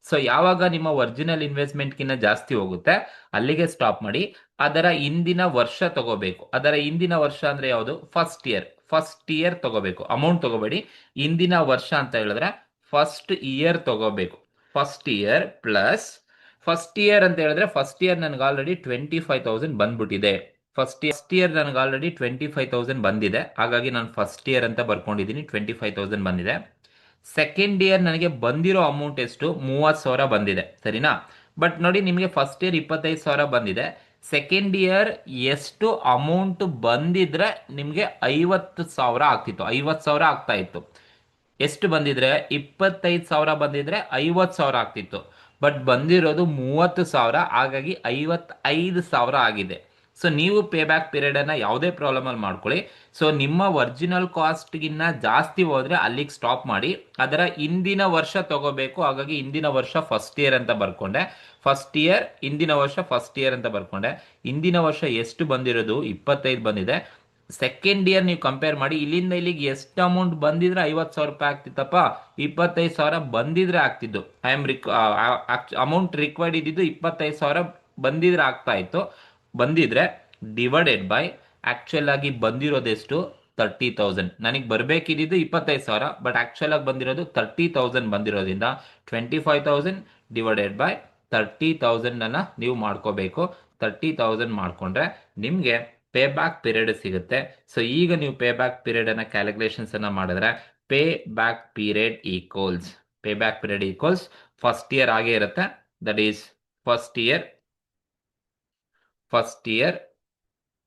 ಸೊ ಯಾವಾಗ ನಿಮ್ಮ ಒರಿಜಿನಲ್ ಇನ್ವೆಸ್ಟ್ಮೆಂಟ್ಗಿನ್ನ ಜಾಸ್ತಿ ಹೋಗುತ್ತೆ ಅಲ್ಲಿಗೆ ಸ್ಟಾಪ್ ಮಾಡಿ. ಅದರ ಹಿಂದಿನ ವರ್ಷ ತಗೋಬೇಕು. ಅದರ ಹಿಂದಿನ ವರ್ಷ ಅಂದ್ರೆ ಯಾವುದು? First year. ಫಸ್ಟ್ ಇಯರ್ ತಗೋಬೇಕು, ಅಮೌಂಟ್ ತಗೋಬೇಡಿ. ಹಿಂದಿನ ವರ್ಷ ಅಂತ ಹೇಳಿದ್ರೆ ಫಸ್ಟ್ ಇಯರ್ ತಗೋಬೇಕು. First year plus first year ಅಂತ ಹೇಳಿದ್ರೆ ಫಸ್ಟ್ ಇಯರ್ ನನಗೆ ಆಲ್ರೆಡಿ 25,000 ಬಂದ್ಬಿಟ್ಟಿದೆ. ಫಸ್ಟ್ ಇಯರ್ ನನಗೆ ಆಲ್ರೆಡಿ 25,000 ಬಂದಿದೆ, ಹಾಗಾಗಿ ನಾನು ಫಸ್ಟ್ ಇಯರ್ ಅಂತ ಬರ್ಕೊಂಡಿದ್ದೀನಿ. 25,000 ಬಂದಿದೆ. ಸೆಕೆಂಡ್ ಇಯರ್ ನನಗೆ ಬಂದಿರೋ ಅಮೌಂಟ್ ಎಷ್ಟು? 30,000 ಬಂದಿದೆ, ಸರಿನಾ? ಬಟ್ ನೋಡಿ, ನಿಮಗೆ ಫಸ್ಟ್ ಇಯರ್ 25,000 ಬಂದಿದೆ. ಸೆಕೆಂಡ್ ಇಯರ್ ಎಷ್ಟು ಅಮೌಂಟ್ ಬಂದಿದ್ರೆ ನಿಮಗೆ 50,000 ಆಗ್ತಿತ್ತು, 50,000 ಆಗ್ತಾ ಇತ್ತು. ಎಷ್ಟು ಬಂದಿದ್ರೆ? 25,000 ಬಂದಿದ್ರೆ 50,000 ಆಗ್ತಿತ್ತು. ಬಟ್ ಬಂದಿರೋದು 30,000, ಹಾಗಾಗಿ 55,000 ಆಗಿದೆ. ಸೊ ನೀವು ಪೇ ಬ್ಯಾಕ್ ಪೀರಿಯಡ್ ಅನ್ನ ಯಾವುದೇ ಪ್ರಾಬ್ಲಮ್ ಅಲ್ಲಿ ಮಾಡ್ಕೊಳ್ಳಿ. ಸೊ ನಿಮ್ಮ ಒರಿಜಿನಲ್ ಕಾಸ್ಟ್ಗಿನ್ನ ಜಾಸ್ತಿ ಹೋದ್ರೆ ಅಲ್ಲಿಗೆ ಸ್ಟಾಪ್ ಮಾಡಿ. ಅದರ ಹಿಂದಿನ ವರ್ಷ ತಗೋಬೇಕು, ಹಾಗಾಗಿ ಹಿಂದಿನ ವರ್ಷ ಫಸ್ಟ್ ಇಯರ್ ಅಂತ ಬರ್ಕೊಂಡೆ. ಫಸ್ಟ್ ಇಯರ್ ಹಿಂದಿನ ವರ್ಷ ಫಸ್ಟ್ ಇಯರ್ ಅಂತ ಬರ್ಕೊಂಡೆ. ಹಿಂದಿನ ವರ್ಷ ಎಷ್ಟು ಬಂದಿರೋದು? 25 ಬಂದಿದೆ. ಸೆಕೆಂಡ್ ಇಯರ್ ನೀವು ಕಂಪೇರ್ ಮಾಡಿ, ಇಲ್ಲಿಂದ ಇಲ್ಲಿಗೆ ಎಷ್ಟು ಅಮೌಂಟ್ ಬಂದಿದ್ರೆ 50,000 ರೂಪಾಯಿ ಆಗ್ತಿತ್ತಪ್ಪ, 25,000 ಬಂದಿದ್ರೆ ಆಗ್ತಿದ್ದು. ಐ ಆಮ್ ಅಮೌಂಟ್ ರಿಕ್ವೈರ್ಡ್ ಇದ್ದಿದ್ದು 25,000 ಬಂದಿದ್ರೆ ಆಗ್ತಾ ಇತ್ತು. ಬಂದಿದ್ರೆ ಡಿವೈಡೆಡ್ ಬೈ ಆಕ್ಚುಲ್ ಆಗಿ ಬಂದಿರೋದೆಷ್ಟು, 30,000. ನನಗೆ ಬರಬೇಕಿದ್ದು 25,000, ಬಟ್ ಆಕ್ಚುಲ್ ಆಗಿ ಬಂದಿರೋದು 30,000 ಬಂದಿರೋದ್ರಿಂದ 25,000 ಡಿವೈಡೆಡ್ ಬೈ 30,000 ಅನ್ನ ನೀವು ಮಾಡ್ಕೋಬೇಕು. 30,000 ಮಾಡ್ಕೊಂಡ್ರೆ ನಿಮಗೆ ಪೇ ಬ್ಯಾಕ್ ಪೀರಿಯಡ್ ಸಿಗುತ್ತೆ. ಸೊ ಈಗ ನೀವು ಪೇ ಬ್ಯಾಕ್ ಪೀರಿಯಡ್ ಅನ್ನ ಕ್ಯಾಲ್ಕುಲೇಷನ್ಸ್ ಅನ್ನ ಮಾಡಿದ್ರೆ pay back period equals first year ಆಗೇ ಇರುತ್ತೆ. ದಟ್ ಈಸ್ ಫಸ್ಟ್ ಇಯರ್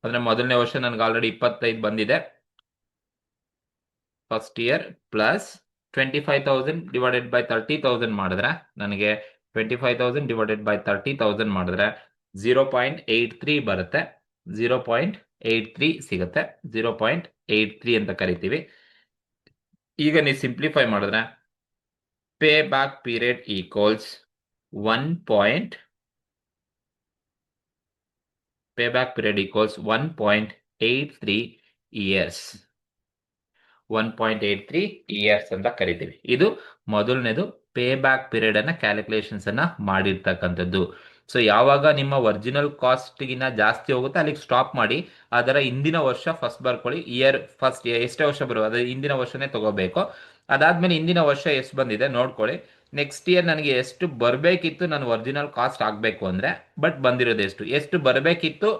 ಅಂದ್ರೆ ಮೊದಲನೇ ವರ್ಷ ನನಗೆ ಆಲ್ರೆಡಿ 25 ಬಂದಿದೆ. First year plus 25,000 divided by 30,000 ಮಾಡಿದ್ರೆ ನನಗೆ 25,000 ಡಿವೈಡೆಡ್ ಬೈ 30,000 ಮಾಡಿದ್ರೆ 0.83 ಬರುತ್ತೆ. 0.83 ಸಿಗುತ್ತೆ. 0.83 ಅಂತ ಕರಿತೀವಿ. ಈಗ ನೀವು ಸಿಂಪ್ಲಿಫೈ ಮಾಡಿದ್ರೆ pay back period equals 1.83 years. 1.83 years ಅಂತ ಕರಿತೀವಿ. ಇದು ಮೊದಲನೇದು ಪೇ ಬ್ಯಾಕ್ ಪೀರಿಯಡ್ ಅನ್ನ ಕ್ಯಾಲ್ಕುಲೇಷನ್ಸ್ ಅನ್ನ ಮಾಡಿರ್ತಕ್ಕಂಥದ್ದು. ಸೊ ಯಾವಾಗ ನಿಮ್ಮ ಒರಿಜಿನಲ್ ಕಾಸ್ಟ್ಗಿನ ಜಾಸ್ತಿ ಹೋಗುತ್ತೆ ಅಲ್ಲಿಗೆ ಸ್ಟಾಪ್ ಮಾಡಿ, ಅದರ ಹಿಂದಿನ ವರ್ಷ ಫಸ್ಟ್ ಬರ್ಕೊಳ್ಳಿ. ಇಯರ್ ಫಸ್ಟ್ ಎಷ್ಟೇ ವರ್ಷ ಬರುವ ಅದು ಹಿಂದಿನ ವರ್ಷನೇ ತಗೋಬೇಕು. ಅದಾದ್ಮೇಲೆ ಹಿಂದಿನ ವರ್ಷ ಎಷ್ಟು ಬಂದಿದೆ ನೋಡ್ಕೊಳ್ಳಿ. ನೆಕ್ಸ್ಟ್ ಇಯರ್ ನನಗೆ ಎಷ್ಟು ಬರಬೇಕಿತ್ತು, ನಾನು ಒರಿಜಿನಲ್ ಕಾಸ್ಟ್ ಆಗಬೇಕು ಅಂದರೆ, ಬಟ್ ಬಂದಿರೋದು ಎಷ್ಟು ಬರಬೇಕಿತ್ತು,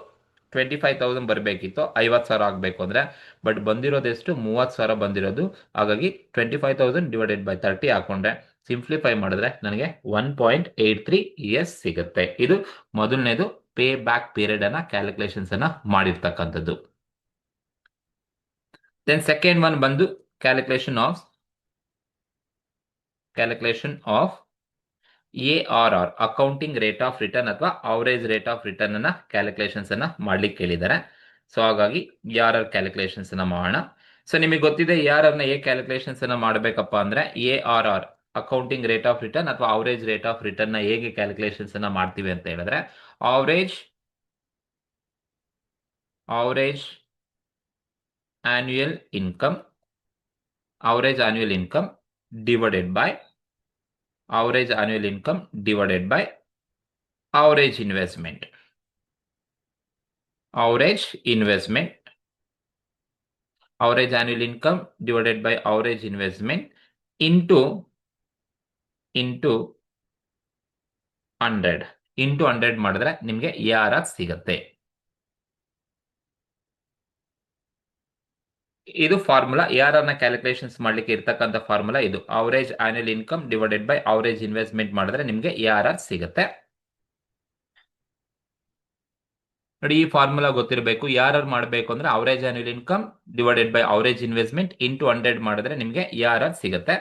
25,000 ಬರಬೇಕಿತ್ತು, 50,000 ಆಗಬೇಕು ಅಂದರೆ, ಬಟ್ ಬಂದಿರೋದು ಎಷ್ಟು, 30,000 ಬಂದಿರೋದು. ಹಾಗಾಗಿ 25,000 ಡಿವೈಡೆಡ್ ಬೈ 30 ಹಾಕೊಂಡ್ರೆ ಸಿಂಪ್ಲಿಫೈ ಮಾಡಿದ್ರೆ ನನಗೆ 1.83 ಇಯರ್ಸ್ ಸಿಗುತ್ತೆ. ಇದು ಮೊದಲನೇದು ಪೇ ಬ್ಯಾಕ್ ಪೀರಿಯಡ್ ಅನ್ನ ಕ್ಯಾಲ್ಕುಲೇಷನ್ಸ್ ಅನ್ನ ಮಾಡಿರ್ತಕ್ಕಂಥದ್ದು. ದೆನ್ ಸೆಕೆಂಡ್ ಒನ್ ಬಂದು calculation of ARR, accounting rate of return ಅಥವಾ ಅವರೇಜ್ ರೇಟ್ ಆಫ್ ರಿಟರ್ನ್ ಅನ್ನ ಕ್ಯಾಲ್ಕುಲೇಷನ್ಸ್ ಅನ್ನ ಮಾಡ್ಲಿಕ್ಕೆ ಹೇಳಿದ್ದಾರೆ. ಸೊ ಹಾಗಾಗಿ ARR ಕ್ಯಾಲ್ಕುಲೇಷನ್ಸ್ ಅನ್ನ ಮಾಡೋಣ. ಸೊ ನಿಮಗೆ ಗೊತ್ತಿದೆ ARR ನ ಕ್ಯಾಲ್ಕುಲೇಷನ್ಸ್ ಅನ್ನ ಮಾಡಬೇಕಪ್ಪ ಅಂದ್ರೆ ARR, accounting rate of return ಅಥವಾ ಅವರೇಜ್ ರೇಟ್ ಆಫ್ ರಿಟರ್ನ್ ನ ಹೇಗೆ ಕ್ಯಾಲ್ಕುಲೇಷನ್ಸ್ ಅನ್ನ ಮಾಡ್ತೀವಿ ಅಂತ ಹೇಳಿದ್ರೆ, average annual income divided by average annual income divided by average investment. Average annual income divided by average investment into 100 ಮಾಡಿದ್ರೆ ನಿಮಗೆ ARR ಸಿಗುತ್ತೆ. ಇದು ಫಾರ್ಮುಲಾ. ARR ನ ಕ್ಯಾಲ್ಕುಲೇಷನ್ಸ್ ಮಾಡ್ಲಿಕ್ಕೆ ಇರ್ತಕ್ಕಂಥ ಫಾರ್ಮುಲಾ ಇದು. Average annual income divided by average investment ಮಾಡಿದ್ರೆ ನಿಮಗೆ ARR ಸಿಗುತ್ತೆ. ನೋಡಿ, ಈ ಫಾರ್ಮುಲಾ ಗೊತ್ತಿರಬೇಕು. ARR ಮಾಡಬೇಕು ಅಂದ್ರೆ average annual income divided by average investment into 100 ಮಾಡಿದ್ರೆ ನಿಮಗೆ ARR ಸಿಗುತ್ತೆ.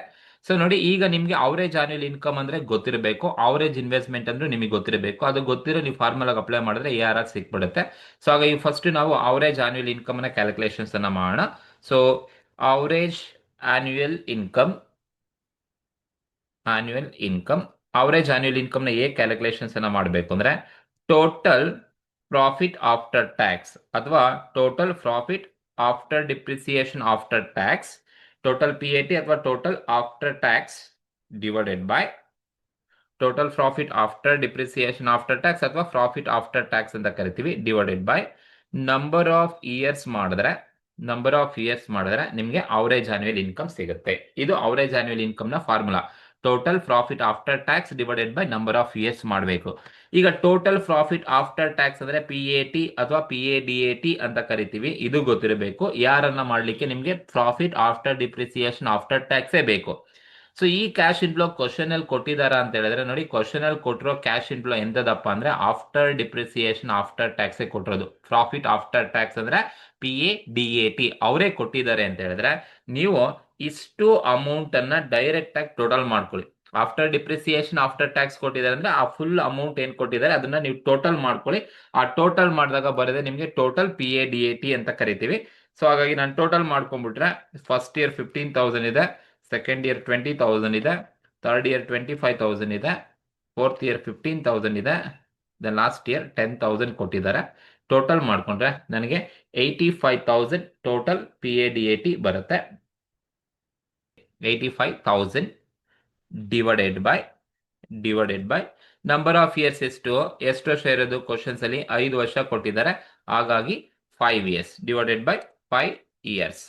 ಸೊ ನೋಡಿ, ಈಗ ನಿಮಗೆ ಅವರೇಜ್ ಆನ್ಯುಯಲ್ ಇನ್ಕಮ್ ಅಂದ್ರೆ ಗೊತ್ತಿರಬೇಕು, ಅವರೇಜ್ ಇನ್ವೆಸ್ಟ್ಮೆಂಟ್ ಅಂದ್ರೆ ನಿಮಗೆ ಗೊತ್ತಿರಬೇಕು. ಅದು ಗೊತ್ತಿರೋ ನೀವು ಫಾರ್ಮುಲಾಗೆ ಅಪ್ಲೈ ಮಾಡಿದ್ರೆ ARR ಸಿಕ್ಬಿಡುತ್ತೆ. ಸೊ ಹಾಗಾಗಿ ಫಸ್ಟ್ ನಾವು ಅವರೇಜ್ ಆನ್ಯುಯಲ್ ಇನ್ಕಮ್ ನ ಕ್ಯಾಲ್ಕುಲೇಷನ್ಸ್ ಅನ್ನ ಮಾಡೋಣ. So average annual income average annual income ನ ಹೇಗೆ ಕ್ಯಾಲ್ಕುಲೇಷನ್ಸ್ ಅನ್ನ ಮಾಡಬೇಕು ಅಂದ್ರೆ, ಟೋಟಲ್ ಪ್ರಾಫಿಟ್ ಆಫ್ಟರ್ ಟ್ಯಾಕ್ಸ್ ಅಥವಾ total profit after depreciation after tax, total PAT ಅಥವಾ total after tax divided by total profit after depreciation after tax ಅಥವಾ ಪ್ರಾಫಿಟ್ ಆಫ್ಟರ್ ಟ್ಯಾಕ್ಸ್ ಅಂತ ಕರಿತೀವಿ, divided by number of years ಮಾಡಿದ್ರೆ ನಿಮಗೆ ಅವರೇಜ್ ಆನ್ಯುಯಲ್ ಇನ್ಕಮ್ ಸಿಗುತ್ತೆ. ಇದು ಅವರೇಜ್ ಆನ್ಯುಯಲ್ ಇನ್ಕಮ್ ನ formula. Total profit after tax divided by number of years ಮಾಡಬೇಕು. ಈಗ ಟೋಟಲ್ ಪ್ರಾಫಿಟ್ ಆಫ್ಟರ್ ಟ್ಯಾಕ್ಸ್ ಅಂದ್ರೆ PAT ಅಥವಾ PADAT ಅಂತ ಕರಿತೀವಿ. ಇದು ಗೊತ್ತಿರಬೇಕು. ಯಾರನ್ನ ಮಾಡ್ಲಿಕ್ಕೆ ನಿಮಗೆ ಪ್ರಾಫಿಟ್ ಆಫ್ಟರ್ ಡಿಪ್ರಿಸಿಯೇಷನ್ ಆಫ್ಟರ್ ಟ್ಯಾಕ್ಸೇ ಬೇಕು. ಸೊ ಈ ಕ್ಯಾಶ್ ಇನ್ಫ್ಲೋ ಕ್ವಶನ್ ಅಲ್ಲಿ ಕೊಟ್ಟಿದಾರ ಅಂತ ಹೇಳಿದ್ರೆ, ನೋಡಿ ಕ್ವಶನ್ ಅಲ್ಲಿ ಕೊಟ್ಟಿರೋ ಕ್ಯಾಶ್ ಇನ್ಫ್ಲೋ ಎಂತದಪ್ಪ ಅಂದ್ರೆ ಆಫ್ಟರ್ ಡಿಪ್ರಿಸಿಯೇಷನ್ ಆಫ್ಟರ್ ಟ್ಯಾಕ್ಸ್ ಕೊಟ್ಟಿರೋದು. ಪ್ರಾಫಿಟ್ ಆಫ್ಟರ್ ಟ್ಯಾಕ್ಸ್ ಅಂದ್ರೆ PADAT ಅವರೇ ಕೊಟ್ಟಿದ್ದಾರೆ ಅಂತ ಹೇಳಿದ್ರೆ, ನೀವು ಇಷ್ಟು ಅಮೌಂಟ್ ಅನ್ನ ಡೈರೆಕ್ಟ್ ಆಗಿ ಟೋಟಲ್ ಮಾಡ್ಕೊಳ್ಳಿ. ಆಫ್ಟರ್ ಡಿಪ್ರಿಸಿಯೇಷನ್ ಆಫ್ಟರ್ ಟ್ಯಾಕ್ಸ್ ಕೊಟ್ಟಿದ್ದಾರೆ ಅಂದ್ರೆ ಆ ಫುಲ್ ಅಮೌಂಟ್ ಏನ್ ಕೊಟ್ಟಿದ್ದಾರೆ ಅದನ್ನ ನೀವು ಟೋಟಲ್ ಮಾಡ್ಕೊಳ್ಳಿ. ಆ ಟೋಟಲ್ ಮಾಡಿದಾಗ ಬರದೆ ನಿಮಗೆ ಟೋಟಲ್ PADAT ಅಂತ ಕರಿತೀವಿ. ಸೊ ಹಾಗಾಗಿ ನಾನು ಟೋಟಲ್ ಮಾಡ್ಕೊಂಡ್ಬಿಟ್ರೆ ಫಸ್ಟ್ ಇಯರ್ 15,000 ಇದೆ, ಸೆಕೆಂಡ್ ಇಯರ್ 20,000 ಇದೆ, ಥರ್ಡ್ ಇಯರ್ 25,000 ಇದೆ, ಫೋರ್ತ್ ಇಯರ್ 15,000 ಇದೆ, ದೆನ್ ಲಾಸ್ಟ್ ಇಯರ್ 10,000 ಕೊಟ್ಟಿದ್ದಾರೆ. ಟೋಟಲ್ ಮಾಡ್ಕೊಂಡ್ರೆ ನನಗೆ 85,000 ಟೋಟಲ್ PADAT ಬರುತ್ತೆ. 85,000 divided by number of years ಎಷ್ಟು ವರ್ಷ ಇರೋದು ಕ್ವಶನ್ಸ್ ಅಲ್ಲಿ 5 ವರ್ಷ ಕೊಟ್ಟಿದ್ದಾರೆ, ಹಾಗಾಗಿ 5 years divided by 5 years.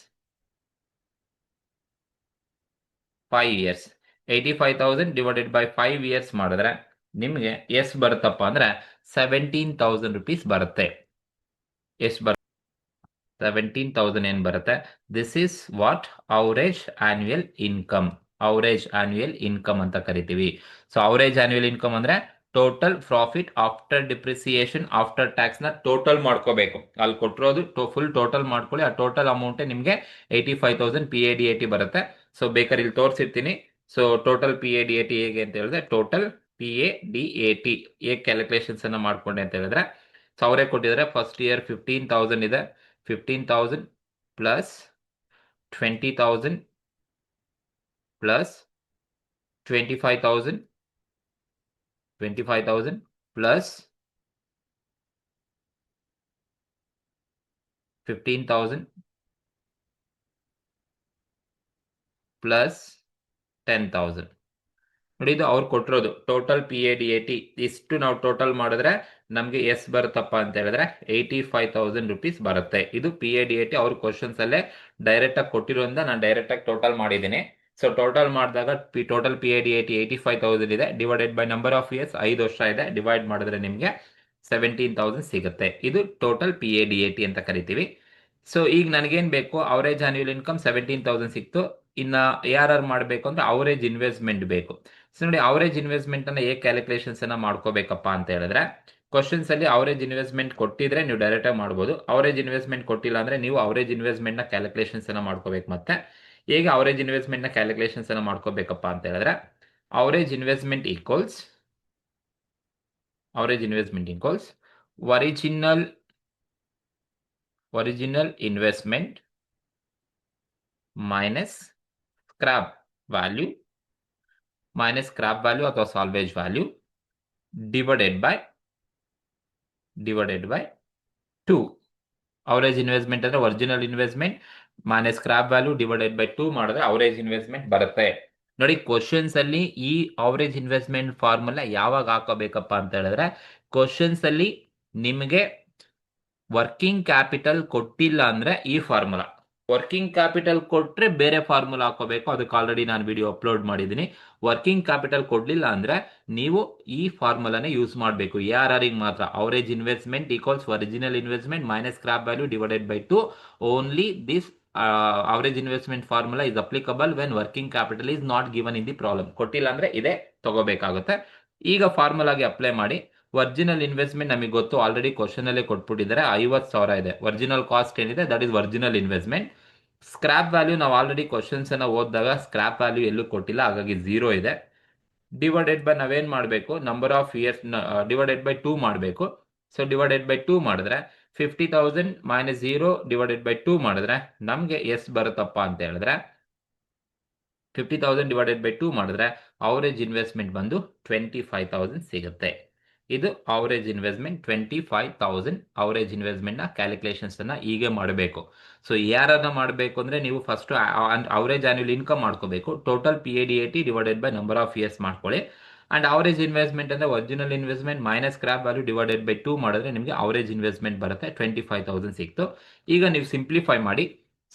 5 years 85,000 divided by 5 years ಮಾಡಿದ್ರೆ ನಿಮಗೆ ಎಷ್ಟು ಬರುತ್ತಪ್ಪ ಅಂದ್ರೆ 17,000 rupees ಬರುತ್ತೆ. ಎಷ್ಟು ಬರುತ್ತೆ? 17,000 ಏನು ಬರುತ್ತೆ? This is what average annual income. Average annual income ಅಂತ ಕರಿತೀವಿ. ಸೊ ಅವರೇಜ್ ಆನ್ಯುಯಲ್ ಇನ್ಕಮ್ ಅಂದ್ರೆ total profit after depreciation after tax ನ ಟೋಟಲ್ ಮಾಡ್ಕೋಬೇಕು. ಅಲ್ಲಿ ಕೊಟ್ಟಿರೋದು ಫುಲ್ ಟೋಟಲ್ ಮಾಡ್ಕೊಳ್ಳಿ. ಆ ಟೋಟಲ್ ಅಮೌಂಟ್ ನಿಮಗೆ 85,000 PADAT ಬರುತ್ತೆ. ಸೊ ಬೇಕಾದ್ರೆ ಇಲ್ಲಿ ತೋರಿಸಿರ್ತೀನಿ. ಸೊ ಟೋಟಲ್ PADAT ಹೇಗೆ ಅಂತ ಹೇಳಿದ್ರೆ, ಟೋಟಲ್ PADAT ಹೇಗೆ ಕ್ಯಾಲ್ಕುಲೇಷನ್ಸ್ ಅನ್ನ ಮಾಡ್ಕೊಂಡೆ ಅಂತ ಹೇಳಿದ್ರೆ, ಸೊ ಅವರೇ ಕೊಟ್ಟಿದ್ದಾರೆ. ಫಸ್ಟ್ ಇಯರ್ 15,000 ಇದೆ. 15,000 plus 20,000 plus 25,000 plus 15,000 plus 10,000. ನೋಡಿ, ಇದು ಅವ್ರು ಕೊಟ್ಟಿರೋದು ಟೋಟಲ್ PADAT. ಇಷ್ಟು ನಾವು ಟೋಟಲ್ ಮಾಡಿದ್ರೆ ನಮಗೆ ಎಷ್ಟು ಬರುತ್ತಪ್ಪ ಅಂತ ಹೇಳಿದ್ರೆ 85,000 rupees ಬರುತ್ತೆ. ಇದು PADAT ಅವ್ರ ಕ್ವಶನ್ಸ್ ಅಲ್ಲೇ ಡೈರೆಕ್ಟ್ ಆಗಿ ಕೊಟ್ಟಿರೋದ್ರಿಂದ ನಾನು ಡೈರೆಕ್ಟ್ ಆಗಿ ಟೋಟಲ್ ಮಾಡಿದ್ದೀನಿ. ಸೊ ಟೋಟಲ್ ಮಾಡಿದಾಗ ಟೋಟಲ್ PADAT 85,000 ಇದೆ. Divided by number of years 5 ವರ್ಷ ಇದೆ. ಡಿವೈಡ್ ಮಾಡಿದ್ರೆ ನಿಮಗೆ 17,000 ಸಿಗುತ್ತೆ. ಇದು ಟೋಟಲ್ PADAT ಅಂತ ಕರಿತೀವಿ. ಸೊ ಈಗ ನನಗೇನು ಬೇಕು? ಅವರೇಜ್ ಆನ್ಯುವಲ್ ಇನ್ಕಮ್ 17,000 ಸಿಕ್ತು. ಇನ್ನ ARR ಮಾಡಬೇಕು ಅಂದ್ರೆ ಅವರೇಜ್ ಇನ್ವೆಸ್ಟ್ಮೆಂಟ್ ಬೇಕು. ಸೊ ನೋಡಿ, ಅವರೇಜ್ ಇನ್ವೆಸ್ಟ್ಮೆಂಟ್ ಅನ್ನ ಹೇಗೆ ಕ್ಯಾಲ್ಕುಲೇಷನ್ಸ್ ಅನ್ನ ಮಾಡ್ಕೋಬೇಕಪ್ಪ ಅಂತ ಹೇಳಿದ್ರೆ, ಕ್ವಶನ್ಸ್ ಅಲ್ಲಿ ಅವರೇಜ್ ಇನ್ವೆಸ್ಟ್ಮೆಂಟ್ ಕೊಟ್ಟಿದ್ರೆ ನೀವು ಡೈರೆಕ್ಟ್ ಆಗಿ ಮಾಡ್ಬೋದು. ಅವರೇಜ್ ಇನ್ವೆಸ್ಟ್ಮೆಂಟ್ ಕೊಟ್ಟಿಲ್ಲ ಅಂದ್ರೆ ನೀವು ಅವರೇಜ್ ಇನ್ವೆಸ್ಟ್ಮೆಂಟ್ ನ ಕ್ಯಾಲ್ಕುಲೇಷನ್ಸ್ ಅನ್ನ ಮಾಡ್ಕೋಬೇಕು. ಮತ್ತೆ ಹೇಗೆ ಅವರೇಜ್ ಇನ್ವೆಸ್ಟ್ಮೆಂಟ್ ನ ಕ್ಯಾಲ್ಕುಲೇಷನ್ಸ್ ಅನ್ನ ಮಾಡ್ಕೋಬೇಕಪ್ಪ ಅಂತ ಹೇಳಿದ್ರೆ, average investment equals original investment minus scrap value ಅಥವಾ salvage value divided by 2. Average investment ಅಂದ್ರೆ original investment minus scrap value divided by 2 ಮಾಡಿದ್ರೆ ಅವರೇಜ್ ಇನ್ವೆಸ್ಟ್ಮೆಂಟ್ ಬರುತ್ತೆ. ನೋಡಿ, ಕ್ವಶನ್ಸ್ ಅಲ್ಲಿ ಈ ಅವರೇಜ್ ಇನ್ವೆಸ್ಟ್ಮೆಂಟ್ ಫಾರ್ಮುಲಾ ಯಾವಾಗ ಹಾಕೋಬೇಕಪ್ಪ ಅಂತ ಹೇಳಿದ್ರೆ, ಕ್ವಶನ್ಸ್ ಅಲ್ಲಿ ನಿಮಗೆ ವರ್ಕಿಂಗ್ ಕ್ಯಾಪಿಟಲ್ ಕೊಟ್ಟಿಲ್ಲ ಅಂದ್ರೆ ಈ ಫಾರ್ಮುಲಾ, ವರ್ಕಿಂಗ್ ಕ್ಯಾಪಿಟಲ್ ಕೊಟ್ರೆ ಬೇರೆ ಫಾರ್ಮುಲಾ ಹಾಕೋಬೇಕು. ಅದಕ್ಕೆ ಆಲ್ರೆಡಿ ನಾನು ವಿಡಿಯೋ ಅಪ್ಲೋಡ್ ಮಾಡಿದ್ದೀನಿ. ವರ್ಕಿಂಗ್ ಕ್ಯಾಪಿಟಲ್ ಕೊಡ್ಲಿಲ್ಲ ಅಂದ್ರೆ ನೀವು ಈ ಫಾರ್ಮುಲಾನೇ ಯೂಸ್ ಮಾಡಬೇಕು. ARR ಮಾತ್ರ average investment equals original investment minus scrap value divided by 2. Only this average investment formula is applicable when working capital is not given in the problem. ಕೊಟ್ಟಿಲ್ಲ ಅಂದ್ರೆ ಇದೇ ತಗೋಬೇಕಾಗುತ್ತೆ. ಈಗ ಫಾರ್ಮುಲಾಗೆ ಅಪ್ಲೈ ಮಾಡಿ. ಒರಿಜಿನಲ್ ಇನ್ವೆಸ್ಟ್ಮೆಂಟ್ ನಮಗೆ ಗೊತ್ತು, ಆಲ್ರೆಡಿ ಕ್ವಶನ್ ಅಲ್ಲೇ ಕೊಟ್ಬಿಟ್ಟಿದ್ದಾರೆ. 50,000 ಇದೆ. ಒರಿಜಿನಲ್ ಕಾಸ್ಟ್ ಏನಿದೆ that is original investment. Scrap value ನಾವು ಆಲ್ರೆಡಿ ಕ್ವಶನ್ಸ್ ಅನ್ನ ಓದಿದಾಗ ಸ್ಕ್ರಾಪ್ ವ್ಯಾಲ್ಯೂ ಎಲ್ಲೂ ಕೊಟ್ಟಿಲ್ಲ, ಹಾಗಾಗಿ 0 ಇದೆ. ಡಿವೈಡೆಡ್ ಬೈ ನಾವೇನ್ ಮಾಡಬೇಕು? Number of years divided by 2 ಮಾಡಬೇಕು. ಸೊ ಡಿವೈಡೆಡ್ ಬೈ 2 ಮಾಡಿದ್ರೆ 50,000 ಮೈನಸ್ 0 ಡಿವೈಡೆಡ್ ಬೈ 2 ಮಾಡಿದ್ರೆ ನಮಗೆ ಎಷ್ಟು ಬರುತ್ತಪ್ಪ ಅಂತ ಹೇಳಿದ್ರೆ, 50,000 ಡಿವೈಡೆಡ್ ಬೈ 2 ಮಾಡಿದ್ರೆ ಅವರೇಜ್ ಇನ್ವೆಸ್ಟ್ಮೆಂಟ್ ಬಂದು 25,000 ಸಿಗುತ್ತೆ. ಇದು ಅವರೇಜ್ ಇನ್ವೆಸ್ಟ್ಮೆಂಟ್ 25,000. ಅವರೇಜ್ ಇನ್ವೆಸ್ಟ್ಮೆಂಟ್ ನ ಕ್ಯಾಲ್ಕುಲೇಷನ್ಸ್ ಅನ್ನ ಹೀಗೆ ಮಾಡಬೇಕು. ಸೊ ಯಾರನ್ನ ಮಾಡಬೇಕು ಅಂದ್ರೆ ನೀವು ಫಸ್ಟ್ ಅವರೇಜ್ ಆನ್ಯುವಲ್ ಇನ್ಕಮ್ ಮಾಡ್ಕೋಬೇಕು. Total PADAT divided by number of years ಮಾಡ್ಕೊಳ್ಳಿ. ಅಂಡ್ ಅವರೇಜ್ ಇನ್ವೆಸ್ಟ್ಮೆಂಟ್ ಅಂದ್ರೆ original investment minus scrap value divided by 2 ಮಾಡಿದ್ರೆ ನಿಮಗೆ ಅವರೇಜ್ ಇನ್ವೆಸ್ಟ್ಮೆಂಟ್ ಬರುತ್ತೆ 25,000 ಸಿಕ್ತು. ಈಗ ನೀವು ಸಿಂಪ್ಲಿಫೈ ಮಾಡಿ.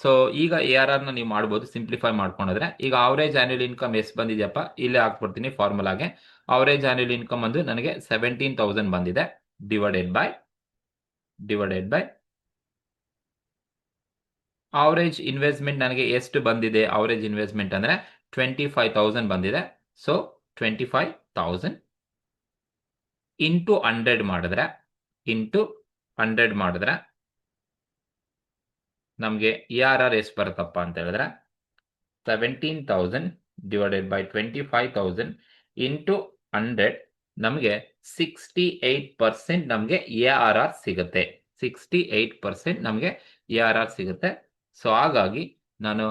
ಸೊ ಈಗ ARR ನ ನೀವು ಮಾಡ್ಬೋದು ಸಿಂಪ್ಲಿಫೈ ಮಾಡ್ಕೊಂಡ್ರೆ. ಈಗ ಅವರೇಜ್ ಆನ್ಯುವಲ್ ಇನ್ಕಮ್ ಎಷ್ಟು ಬಂದಿದೆಯಪ್ಪ ಇಲ್ಲೇ ಹಾಕ್ಬಿಡ್ತೀನಿ ಫಾರ್ಮುಲಾಗೆ. ಅವರೇಜ್ ಆನ್ಯುವಲ್ ಇನ್ಕಮ್ ಒಂದು ನನಗೆ 17,000 ಬಂದಿದೆ. ಡಿವೈಡೆಡ್ ಬೈ ಅವರೇಜ್ ಇನ್ವೆಸ್ಟ್ಮೆಂಟ್ ನನಗೆ ಎಷ್ಟು ಬಂದಿದೆ? ಅವರೇಜ್ ಇನ್ವೆಸ್ಟ್ಮೆಂಟ್ ಅಂದ್ರೆ 25,000 ಬಂದಿದೆ. ಸೊ 25,000 ಇಂಟು 100 ಮಾಡಿದ್ರೆ ನಮಗೆ ARR ಎಷ್ಟು ಬರುತ್ತಪ್ಪ ಅಂತ ಹೇಳಿದ್ರೆ 17,000 ಡಿವೈಡೆಡ್ ಬೈ 25,000 ಇಂಟು 100 ನಮಗೆ 68% ನಮಗೆ ARR ಸಿಗುತ್ತೆ. 68% ನಮಗೆ ARR ಸಿಗುತ್ತೆ. ಸೊ ಹಾಗಾಗಿ ನಾನು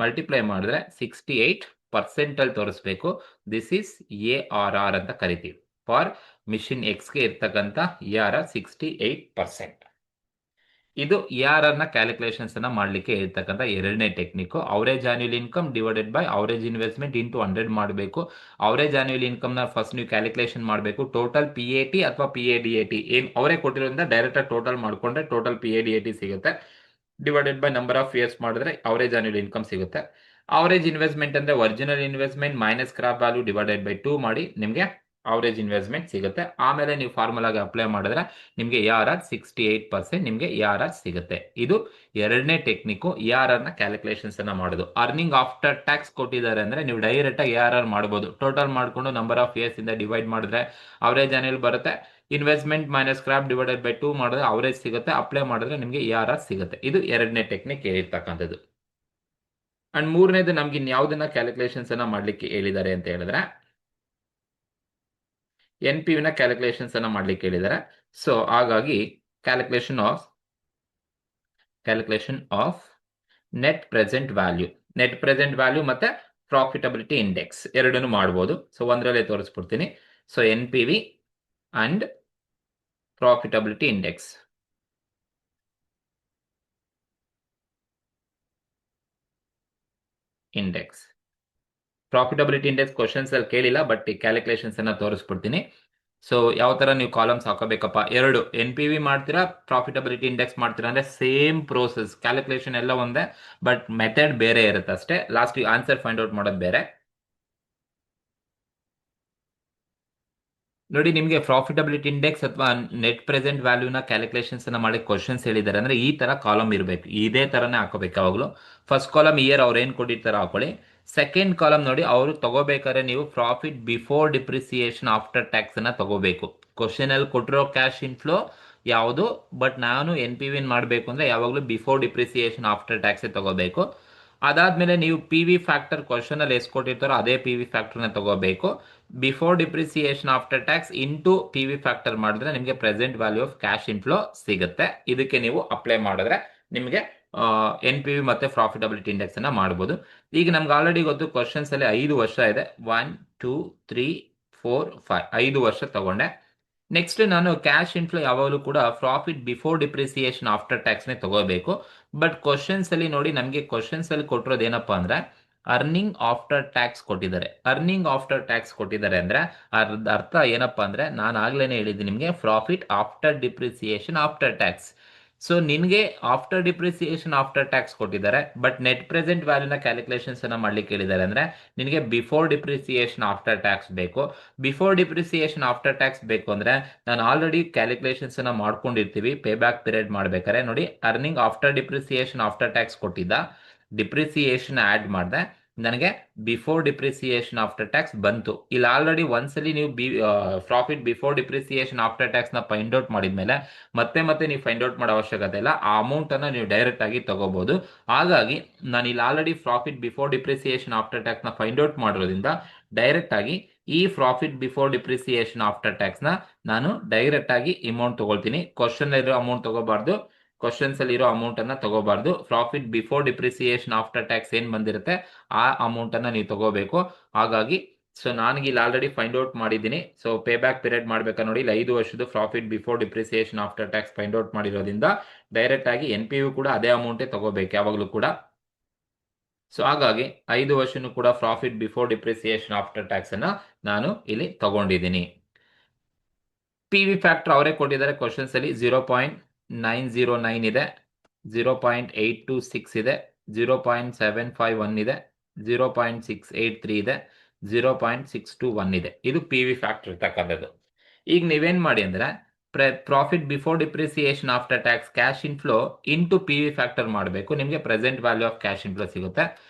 ಮಲ್ಟಿಪ್ಲೈ ಮಾಡಿದ್ರೆ 68% ಅಲ್ಲಿ ತೋರಿಸ್ಬೇಕು. ದಿಸ್ ಈಸ್ ARR ಅಂತ ಕರಿತೀವಿ. ಫಾರ್ ಮಿಷಿನ್ ಎಕ್ಸ್ಗೆ ಇರ್ತಕ್ಕಂಥ ARR 68%. ಇದು ERR ನ ಕ್ಯಾಲ್ಕುಲೇಷನ್ಸ್ ಅನ್ನ ಮಾಡ್ಲಿಕ್ಕೆ ಇರ್ತಕ್ಕಂಥ ಎರಡನೇ technique. Average annual income divided by average investment into 100 ಮಾಡಬೇಕು. ಅವರೇಜ್ ಆನ್ಯುವಲ್ ಇನ್ಕಮ್ ನ ಫಸ್ಟ್ ನೀವು ಕ್ಯಾಲ್ಕುಲೇಷನ್ ಮಾಡಬೇಕು. ಟೋಟಲ್ PAT ಅಥವಾ PADAT ಏನ್ ಅವರೇ ಕೊಟ್ಟಿರೋದ್ರಿಂದ ಡೈರೆಕ್ಟ್ ಆಗಿ ಟೋಟಲ್ ಮಾಡ್ಕೊಂಡ್ರೆ ಟೋಟಲ್ PADAT ಸಿಗುತ್ತೆ. Divided by number of years ಮಾಡಿದ್ರೆ ಅವರೇಜ್ ಆನ್ಯುವಲ್ ಇನ್ಕಮ್ ಸಿಗುತ್ತೆ. ಅವರೇಜ್ ಇನ್ವೆಸ್ಟ್ಮೆಂಟ್ ಅಂದ್ರೆ original investment minus scrap value divided by 2 ಮಾಡಿ ನಿಮಗೆ ಅವರೇಜ್ ಇನ್ವೆಸ್ಟ್ಮೆಂಟ್ ಸಿಗುತ್ತೆ. ಆಮೇಲೆ ನೀವು ಫಾರ್ಮುಲಾಗೆ ಅಪ್ಲೈ ಮಾಡಿದ್ರೆ ನಿಮಗೆ ERR 68% ನಿಮಗೆ ERR ಸಿಗುತ್ತೆ. ಇದು ಎರಡನೇ ಟೆಕ್ನಿಕ್ ERR ನ ಕ್ಯಾಲ್ಕುಲೇಷನ್ಸ್ ಅನ್ನ ಮಾಡೋದು. ಅರ್ನಿಂಗ್ ಆಫ್ಟರ್ ಟ್ಯಾಕ್ಸ್ ಕೊಟ್ಟಿದ್ದಾರೆ ಅಂದ್ರೆ ನೀವು ಡೈರೆಕ್ಟ್ ಆಗಿ ERR ಮಾಡಬಹುದು. ಟೋಟಲ್ ಮಾಡ್ಕೊಂಡು ನಂಬರ್ ಆಫ್ ಇಯರ್ಸ್ ಇಂದ ಡಿವೈಡ್ ಮಾಡಿದ್ರೆ ಅವರೇಜ್ ಆನ್ಯುವಲ್ ಬರುತ್ತೆ. Investment minus scrap divided by 2 ಮಾಡಿದ್ರೆ ಅವರೇಜ್ ಸಿಗುತ್ತೆ. ಅಪ್ಲೈ ಮಾಡಿದ್ರೆ ನಿಮಗೆ ERR ಸಿಗುತ್ತೆ. ಇದು ಎರಡನೇ ಟೆಕ್ನಿಕ್ ಹೇಳಿರ್ತಕ್ಕಂಥದ್ದು. ಅಂಡ್ ಮೂರನೇದು ನಮ್ಗೆ ಇನ್ಯಾವುದನ್ನ ಕ್ಯಾಲ್ಕುಲೇಷನ್ಸ್ ಅನ್ನ ಮಾಡ್ಲಿಕ್ಕೆ ಹೇಳಿದ್ದಾರೆ ಅಂತ ಹೇಳಿದ್ರೆ NPV ನ ಕ್ಯಾಲ್ಕುಲೇಷನ್ಸ್ ಅನ್ನ ಮಾಡ್ಲಿಕ್ಕೆ ಹೇಳಿದ್ದಾರೆ. ಸೊ ಹಾಗಾಗಿ calculation of net present value ಮತ್ತೆ ಪ್ರಾಫಿಟಬಿಲಿಟಿ ಇಂಡೆಕ್ಸ್ ಎರಡನ್ನು ಮಾಡಬಹುದು. ಸೊ ಒಂದರಲ್ಲೇ ತೋರಿಸ್ಬಿಡ್ತೀನಿ. So NPV and profitability index. Profitability index questions ಅಲ್ಲಿ ಕೇಳಿಲ್ಲ, ಬಟ್ ಈ ಕ್ಯಾಲ್ಕುಲೇಷನ್ಸ್ ಅನ್ನ ತೋರಿಸ್ಬಿಡ್ತೀನಿ. ಸೊ ಯಾವ ತರ ನೀವು ಕಾಲಮ್ಸ್ ಹಾಕೋಬೇಕಪ್ಪ, ಎರಡು NPV ಮಾಡ್ತೀರಾ ಪ್ರಾಫಿಟಬಿಲಿಟಿ ಇಂಡೆಕ್ಸ್ ಮಾಡ್ತೀರಾ ಅಂದ್ರೆ ಸೇಮ್ ಪ್ರೋಸೆಸ್, ಕ್ಯಾಲ್ಕುಲೇಷನ್ ಎಲ್ಲ ಒಂದೇ, ಬಟ್ ಮೆಥಡ್ ಬೇರೆ ಇರುತ್ತೆ ಅಷ್ಟೇ. ಲಾಸ್ಟ್ ಆನ್ಸರ್ ಫೈಂಡ್ ಔಟ್ ಮಾಡೋದು ಬೇರೆ. ನೋಡಿ, ನಿಮಗೆ ಪ್ರಾಫಿಟಬಿಲಿಟಿ ಇಂಡೆಕ್ಸ್ ಅಥವಾ ನೆಟ್ ಪ್ರೆಸೆಂಟ್ ವ್ಯಾಲ್ಯೂನ ಕ್ಯಾಲ್ಕುಲೇಷನ್ಸ್ ಅನ್ನ ಮಾಡಿ ಕ್ವಶನ್ಸ್ ಹೇಳಿದ್ದಾರೆ ಅಂದ್ರೆ ಈ ತರ ಕಾಲಮ್ ಇರಬೇಕು. ಇದೇ ತರನೇ ಹಾಕೋಬೇಕು ಯಾವಾಗಲೂ. ಫಸ್ಟ್ ಕಾಲಮ್ ಇಯರ್ ಅವ್ರು ಏನ್ ಕೊಟ್ಟಿರ್ತಾರೋ ಹಾಕೊಳ್ಳಿ. ಸೆಕೆಂಡ್ ಕಾಲಮ್ ನೋಡಿ, ಅವರು ತಗೋಬೇಕಾದ್ರೆ ನೀವು profit before depreciation after tax ಅನ್ನ ತಗೋಬೇಕು. ಕ್ವಶನ್ ಅಲ್ಲಿ ಕೊಟ್ಟಿರೋ ಕ್ಯಾಶ್ ಇನ್ಫ್ಲೋ ಯಾವುದು, ಬಟ್ ನಾನು NPV ಮಾಡಬೇಕು ಅಂದ್ರೆ ಯಾವಾಗಲೂ ಬಿಫೋರ್ ಡಿಪ್ರಿಸಿಯೇಷನ್ ಆಫ್ಟರ್ ಟ್ಯಾಕ್ಸ್ ತಗೋಬೇಕು. ಅದಾದ್ಮೇಲೆ ನೀವು PV ಫ್ಯಾಕ್ಟರ್ ಕ್ವಶನ್ ಅಲ್ಲಿ ಎಷ್ಟು ಕೊಟ್ಟಿರ್ತಾರೋ ಅದೇ PV ಫ್ಯಾಕ್ಟರ್ನ ತಗೋಬೇಕು. Before depreciation after tax into PV factor ಮಾಡಿದ್ರೆ ನಿಮಗೆ present value of cash inflow ಸಿಗುತ್ತೆ. ಇದಕ್ಕೆ ನೀವು ಅಪ್ಲೈ ಮಾಡಿದ್ರೆ ನಿಮಗೆ NPV ಮತ್ತೆ ಪ್ರಾಫಿಟಬಿಲಿಟಿ ಇಂಡೆಕ್ಸ್ ಅನ್ನ ಮಾಡಬಹುದು. ಈಗ ನಮ್ಗೆ ಆಲ್ರೆಡಿ ಗೊತ್ತು ಕ್ವಶನ್ಸ್ ಅಲ್ಲಿ 5 ವರ್ಷ ಇದೆ. 1 2 3 4 5 5 ವರ್ಷ ತಗೊಂಡೆ. ನೆಕ್ಸ್ಟ್ ನಾನು ಕ್ಯಾಶ್ ಇನ್ಫ್ಲೋ ಯಾವಾಗಲೂ ಕೂಡ ಪ್ರಾಫಿಟ್ ಬಿಫೋರ್ ಡಿಪ್ರಿಸಿಯೇಷನ್ ಆಫ್ಟರ್ ಟ್ಯಾಕ್ಸ್ನೇ ತಗೋಬೇಕು. ಬಟ್ ಕ್ವಶನ್ಸ್ ಅಲ್ಲಿ ನೋಡಿ, ನಮಗೆ ಕ್ವಶನ್ಸ್ ಅಲ್ಲಿ ಕೊಟ್ಟಿರೋದು ಏನಪ್ಪಾ ಅಂದ್ರೆ ಅರ್ನಿಂಗ್ ಆಫ್ಟರ್ ಟ್ಯಾಕ್ಸ್ ಕೊಟ್ಟಿದ್ದಾರೆ. ಅರ್ನಿಂಗ್ ಆಫ್ಟರ್ ಟ್ಯಾಕ್ಸ್ ಕೊಟ್ಟಿದ್ದಾರೆ ಅಂದ್ರೆ ಅರ್ಥ ಏನಪ್ಪಾ ಅಂದ್ರೆ ನಾನು ಆಗ್ಲೇನೆ ಹೇಳಿದ್ದೀನಿ ನಿಮಗೆ, profit after depreciation after tax. So ನಿನ್ಗೆ ಆಫ್ಟರ್ ಡಿಪ್ರಿಸಿಯೇಷನ್ ಆಫ್ಟರ್ ಟ್ಯಾಕ್ಸ್ ಕೊಟ್ಟಿದ್ದಾರೆ, ಬಟ್ ನೆಟ್ ಪ್ರೆಸೆಂಟ್ ವ್ಯಾಲ್ಯೂನ ಕ್ಯಾಲ್ಕುಲೇಷನ್ಸ್ ಅನ್ನ ಮಾಡ್ಲಿಕ್ಕೆ ಹೇಳಿದ್ದಾರೆ ಅಂದ್ರೆ ನಿನಗೆ ಬಿಫೋರ್ ಡಿಪ್ರಿಸಿಯೇಷನ್ ಆಫ್ಟರ್ ಟ್ಯಾಕ್ಸ್ ಬೇಕು. ಬಿಫೋರ್ ಡಿಪ್ರಿಸಿಯೇಷನ್ ಆಫ್ಟರ್ ಟ್ಯಾಕ್ಸ್ ಬೇಕು ಅಂದ್ರೆ ನಾನು ಆಲ್ರೆಡಿ ಕ್ಯಾಲ್ಕುಲೇಷನ್ಸ್ ಅನ್ನ ಮಾಡ್ಕೊಂಡಿರ್ತೀವಿ. ಪೇ ಬ್ಯಾಕ್ ಪೀರಿಯಡ್ ಮಾಡ್ಬೇಕಾದ್ರೆ ನೋಡಿ, earning after depreciation after tax ಕೊಟ್ಟಿದ್ದ, ಡಿಪ್ರಿಸಿಯೇಷನ್ ಆಡ್ ಮಾಡಿದೆ, ನನಗೆ ಬಿಫೋರ್ ಡಿಪ್ರಿಸಿಯೇಷನ್ ಆಫ್ಟರ್ ಟ್ಯಾಕ್ಸ್ ಬಂತು. ಇಲ್ಲಿ ಆಲ್ರೆಡಿ ಒಂದ್ಸಲಿ ನೀವು profit before depreciation after tax ನ ಫೈಂಡ್ ಔಟ್ ಮಾಡಿದ್ಮೇಲೆ ಮತ್ತೆ ನೀವು ಫೈಂಡ್ ಔಟ್ ಮಾಡೋ ಅವಶ್ಯಕತೆ ಇಲ್ಲ. ಆ ಅಮೌಂಟ್ ಅನ್ನ ನೀವು ಡೈರೆಕ್ಟ್ ಆಗಿ ತಗೋಬಹುದು. ಹಾಗಾಗಿ ನಾನು ಇಲ್ಲಿ already profit before depreciation after tax ನ ಫೈಂಡ್ ಔಟ್ ಮಾಡಿರೋದ್ರಿಂದ ಡೈರೆಕ್ಟ್ ಆಗಿ ಈ profit before depreciation after tax ನ ನಾನು ಡೈರೆಕ್ಟ್ ಆಗಿ ಅಮೌಂಟ್ ತಗೊಳ್ತೀನಿ. ಕ್ವಶನ್ ಇರೋ ಅಮೌಂಟ್ ತಗೋಬಾರ್ದು, ಕ್ವಶನ್ಸ್ ಅಲ್ಲಿ ಇರೋ ಅಮೌಂಟ್ ಅನ್ನ ತಗೋಬಾರ್ದು. Profit before depreciation after tax ಏನ್ ಬಂದಿರುತ್ತೆ ಆ ಅಮೌಂಟ್ ಅನ್ನ ನೀವು ತಗೋಬೇಕು. ಹಾಗಾಗಿ ಸೊ ನನಗೆ ಇಲ್ಲಿ ಆಲ್ರೆಡಿ ಫೈಂಡ್ ಔಟ್ ಮಾಡಿದ್ದೀನಿ. ಸೊ ಪೇ ಬ್ಯಾಕ್ ಪೀರಿಯಡ್ ಮಾಡ್ಬೇಕಾ ನೋಡಿ, ಇಲ್ಲಿ 5 ವರ್ಷದ profit before depreciation after tax find out ಮಾಡಿರೋದ್ರಿಂದ ಡೈರೆಕ್ಟ್ ಆಗಿ NPV ಕೂಡ ಅದೇ ಅಮೌಂಟೇ ತಗೋಬೇಕು ಯಾವಾಗಲೂ ಕೂಡ. ಸೊ ಹಾಗಾಗಿ 5 ವರ್ಷನೂ ಕೂಡ profit before depreciation after tax ಅನ್ನ ನಾನು ಇಲ್ಲಿ ತಗೊಂಡಿದ್ದೀನಿ. PV ಫ್ಯಾಕ್ಟರ್ ಅವರೇ ಕೊಟ್ಟಿದ್ದಾರೆ ಕ್ವಶನ್ಸ್ ಅಲ್ಲಿ. 0.909 ಇದೆ, 0.826 ಇದೆ, 0.751 ಇದೆ, 0.683 ಇದೆ, 0.621 ಇದೆ. ಇದು PV ಫ್ಯಾಕ್ಟರ್ ಇರ್ತಕ್ಕಂಥದ್ದು. ಈಗ ನೀವೇನ್ ಮಾಡಿ ಅಂದ್ರೆ profit before depreciation after tax cash inflow into PV factor ಮಾಡಬೇಕು. ನಿಮಗೆ present value of cash inflow ಸಿಗುತ್ತೆ.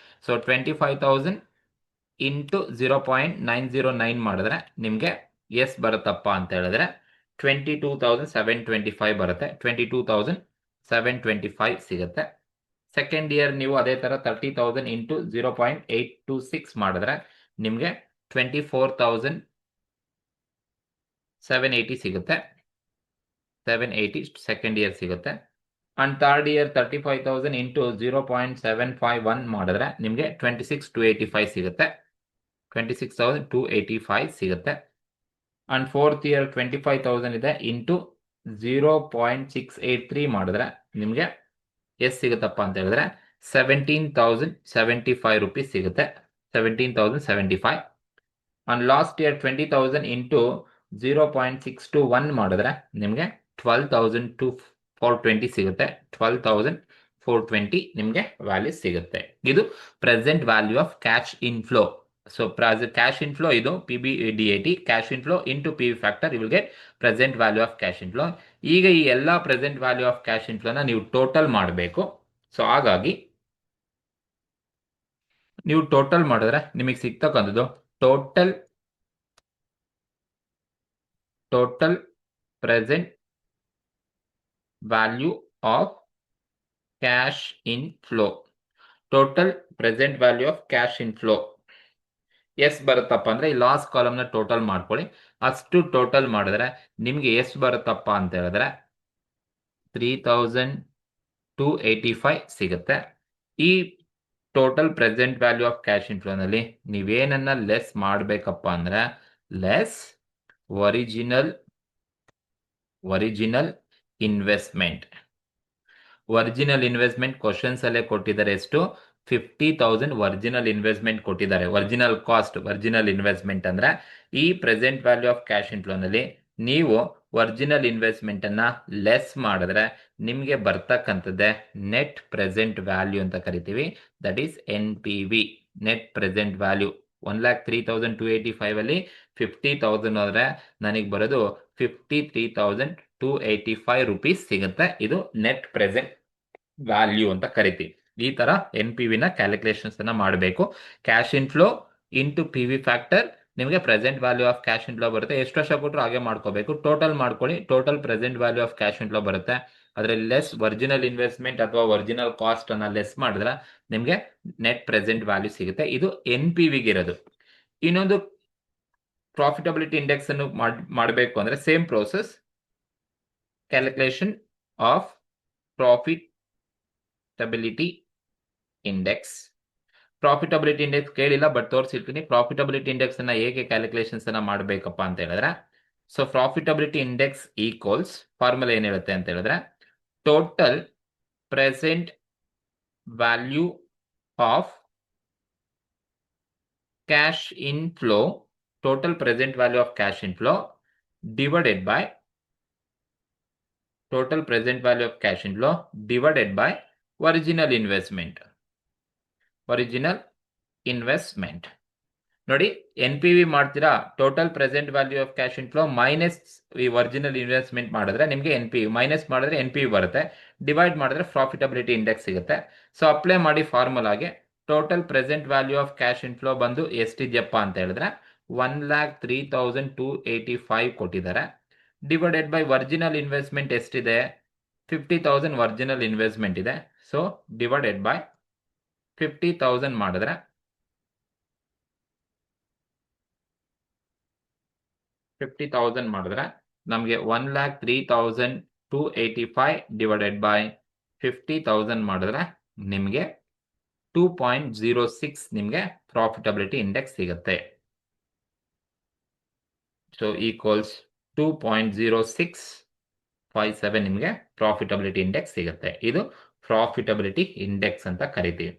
ಸೊ 25,000 ಇಂಟು 0.909 ಮಾಡಿದ್ರೆ ನಿಮಗೆ ಎಸ್ ಬರುತ್ತಪ್ಪ ಅಂತ ಹೇಳಿದ್ರೆ 22,725 ಬರುತ್ತೆ. 22,725 ಸಿಗುತ್ತೆ. ಸೆಕೆಂಡ್ ಇಯರ್ ನೀವು ಅದೇ ತರ 30,000 ಇಂಟು 0.826 ಮಾಡಿದ್ರೆ ನಿಮಗೆ 24,780 ಸಿಗುತ್ತೆ. 780 ಸೆಕೆಂಡ್ ಇಯರ್ ಸಿಗುತ್ತೆ. ಅಂಡ್ ಥರ್ಡ್ ಇಯರ್ 35,000 ಇಂಟು 0.751 ಮಾಡಿದ್ರೆ ನಿಮಗೆ 26,285 ಸಿಗುತ್ತೆ. 26,285 ಸಿಗುತ್ತೆ. ಅಂಡ್ ಫೋರ್ತ್ ಇಯರ್ 25,000 ಇದೆ ಇಂಟು 0.683 ಮಾಡಿದ್ರೆ ನಿಮಗೆ ಎಷ್ಟು ಸಿಗುತ್ತಪ್ಪ ಅಂತ ಹೇಳಿದ್ರೆ 17,075 ರುಪೀಸ್ ಸಿಗುತ್ತೆ. 17,075. ಆನ್ ಲಾಸ್ಟ್ ಇಯರ್ 20,000 ಇಂಟು 0.621 ಮಾಡಿದ್ರೆ ನಿಮಗೆ 12,420 ಸಿಗುತ್ತೆ. 12,420 ನಿಮಗೆ ವ್ಯಾಲ್ಯೂ ಸಿಗುತ್ತೆ. ಇದು present value of cash inflow. So cash inflow ಇದು PBDAT, cash inflow into PV factor, you will get present value of cash inflow. ಈಗ ಈ ಎಲ್ಲ ಪ್ರೆಸೆಂಟ್ ವ್ಯಾಲ್ಯೂ ಆಫ್ ಕ್ಯಾಶ್ ಇನ್ಫ್ಲೋನ ನೀವು ಟೋಟಲ್ ಮಾಡಬೇಕು. ಸೊ ಹಾಗಾಗಿ ನೀವು ಟೋಟಲ್ ಮಾಡಿದ್ರೆ ನಿಮಗೆ ಸಿಗ್ತಕ್ಕಂಥದ್ದು total present value of cash inflow. Total present value of cash inflow ಎಷ್ಟು ಬರುತ್ತಪ್ಪ ಅಂದ್ರೆ ಈ ಲಾಸ್ಟ್ ಕಾಲಮ್ನ ಟೋಟಲ್ ಮಾಡ್ಕೊಳ್ಳಿ. ಅಷ್ಟು ಟೋಟಲ್ ಮಾಡಿದ್ರೆ ನಿಮ್ಗೆ ಎಷ್ಟು ಬರುತ್ತಪ್ಪ ಅಂತ ಹೇಳಿದ್ರೆ 3,285 ಸಿಗುತ್ತೆ. ಈ total present value of cash ಇನ್ಫ್ಲೋನಲ್ಲಿ ನೀವೇನನ್ನ ಲೆಸ್ ಮಾಡಬೇಕಪ್ಪ ಅಂದ್ರೆ less original investment. Original investment questions ಅಲ್ಲೇ ಕೊಟ್ಟಿದ್ದಾರೆ. ಎಷ್ಟು? 50,000 ಒರಿಜಿನಲ್ ಇನ್ವೆಸ್ಟ್ಮೆಂಟ್ ಕೊಟ್ಟಿದ್ದಾರೆ. ಒರಿಜಿನಲ್ ಕಾಸ್ಟ್, ಒರಿಜಿನಲ್ ಇನ್ವೆಸ್ಟ್ಮೆಂಟ್ ಅಂದ್ರೆ ಈ ಪ್ರೆಸೆಂಟ್ ವ್ಯಾಲ್ಯೂ ಆಫ್ ಕ್ಯಾಶ್ ಇನ್ಫ್ಲೋನಲ್ಲಿ ನೀವು ಒರಿಜಿನಲ್ ಇನ್ವೆಸ್ಟ್ಮೆಂಟ್ ಅನ್ನ ಲೆಸ್ ಮಾಡಿದ್ರೆ ನಿಮಗೆ ಬರ್ತಕ್ಕಂಥದ್ದೇ ನೆಟ್ ಪ್ರೆಸೆಂಟ್ ವ್ಯಾಲ್ಯೂ ಅಂತ ಕರಿತೀವಿ. That is NPV, net present value. 1,03,285 ಅಲ್ಲಿ 50,000 ಹೋದ್ರೆ ನನಗೆ ಬರೋದು 53,285 ರುಪೀಸ್ ಸಿಗುತ್ತೆ. ಇದು ನೆಟ್ ಪ್ರೆಸೆಂಟ್ ವ್ಯಾಲ್ಯೂ ಅಂತ ಕರಿತೀವಿ. ಈ ತರ NPV ನ ಕ್ಯಾಲ್ಕುಲೇಷನ್ಸ್ ಅನ್ನ ಮಾಡಬೇಕು. Cash inflow into PV factor ನಿಮಗೆ present value of cash inflow ಬರುತ್ತೆ. ಎಷ್ಟು ವರ್ಷ ಕೊಟ್ಟರು ಹಾಗೆ ಮಾಡ್ಕೋಬೇಕು. ಟೋಟಲ್ ಮಾಡ್ಕೊಳ್ಳಿ. Total present value of cash inflow ಬರುತ್ತೆ. ಅದರಲ್ಲಿ ಲೆಸ್ ಒರಿಜಿನಲ್ ಇನ್ವೆಸ್ಟ್ಮೆಂಟ್ ಅಥವಾ ಒರಿಜಿನಲ್ ಕಾಸ್ಟ್ ಅನ್ನ ಲೆಸ್ ಮಾಡಿದ್ರೆ ನಿಮಗೆ ನೆಟ್ ಪ್ರೆಸೆಂಟ್ ವ್ಯಾಲ್ಯೂ ಸಿಗುತ್ತೆ. ಇದು NPV ಗೆ ಇರೋದು. ಇನ್ನೊಂದು ಪ್ರಾಫಿಟಬಿಲಿಟಿ ಇಂಡೆಕ್ಸ್ ಅನ್ನು ಮಾಡಬೇಕು ಅಂದ್ರೆ same process. Calculation of profitability index. Profitability index ಕೇಳಿಲ್ಲ, ಬಟ್ ತೋರಿಸಿರ್ತೀನಿ. ಪ್ರಾಫಿಟಬಿಲಿಟಿ ಇಂಡೆಕ್ಸ್ ಅನ್ನ ಹೇಗೆ ಕ್ಯಾಲ್ಕುಲೇಷನ್ಸ್ ಅನ್ನ ಮಾಡಬೇಕಪ್ಪ ಅಂತ ಹೇಳಿದ್ರೆ, so profitability index equals formula ಏನ್ ಹೇಳುತ್ತೆ ಅಂತ ಹೇಳಿದ್ರೆ total present value of cash inflow, total present value of cash inflow divided by total present value of cash inflow divided by original investment. ನೋಡಿ, NPV ಮಾಡ್ತೀರಾ, total present value of cash inflow minus ಈ ಒರಿಜಿನಲ್ ಇನ್ವೆಸ್ಟ್ಮೆಂಟ್ ಮಾಡಿದ್ರೆ ನಿಮಗೆ NPV, ಮೈನಸ್ ಮಾಡಿದ್ರೆ NPV ಬರುತ್ತೆ, ಡಿವೈಡ್ ಮಾಡಿದ್ರೆ ಪ್ರಾಫಿಟಬಿಲಿಟಿ ಇಂಡೆಕ್ಸ್ ಸಿಗುತ್ತೆ. ಸೊ ಅಪ್ಲೈ ಮಾಡಿ ಫಾರ್ಮುಲಾಗೆ. Total present value of cash inflow ಬಂದು ಎಷ್ಟಿದೆಯಪ್ಪ ಅಂತ ಹೇಳಿದ್ರೆ 1,03,285 ಕೊಟ್ಟಿದ್ದಾರೆ. ಡಿವೈಡೆಡ್ ಬೈ ಒರಿಜಿನಲ್ ಇನ್ವೆಸ್ಟ್ಮೆಂಟ್ ಎಷ್ಟಿದೆ? 50,000 ಒರಿಜಿನಲ್ ಇನ್ವೆಸ್ಟ್ಮೆಂಟ್ ಇದೆ. ಸೊ ಡಿವೈಡೆಡ್ ಬೈ 50,000 ಮಾಡಿದ್ರೆ ನಮಗೆ 1,03,285 ಡಿವೈಡೆಡ್ ಬೈ 50,000 ಮಾಡಿದ್ರೆ ನಿಮಗೆ 2.06 ನಿಮಗೆ ಪ್ರಾಫಿಟಬಿಲಿಟಿ ಇಂಡೆಕ್ಸ್ ಸಿಗುತ್ತೆ. ಸೊ ಈಕ್ವಲ್ಸ್ 2.0657 ನಿಮಗೆ ಪ್ರಾಫಿಟಬಿಲಿಟಿ ಇಂಡೆಕ್ಸ್ ಸಿಗುತ್ತೆ. ಇದು ಪ್ರಾಫಿಟಬಿಲಿಟಿ ಇಂಡೆಕ್ಸ್ ಅಂತ ಕರಿತೀವಿ.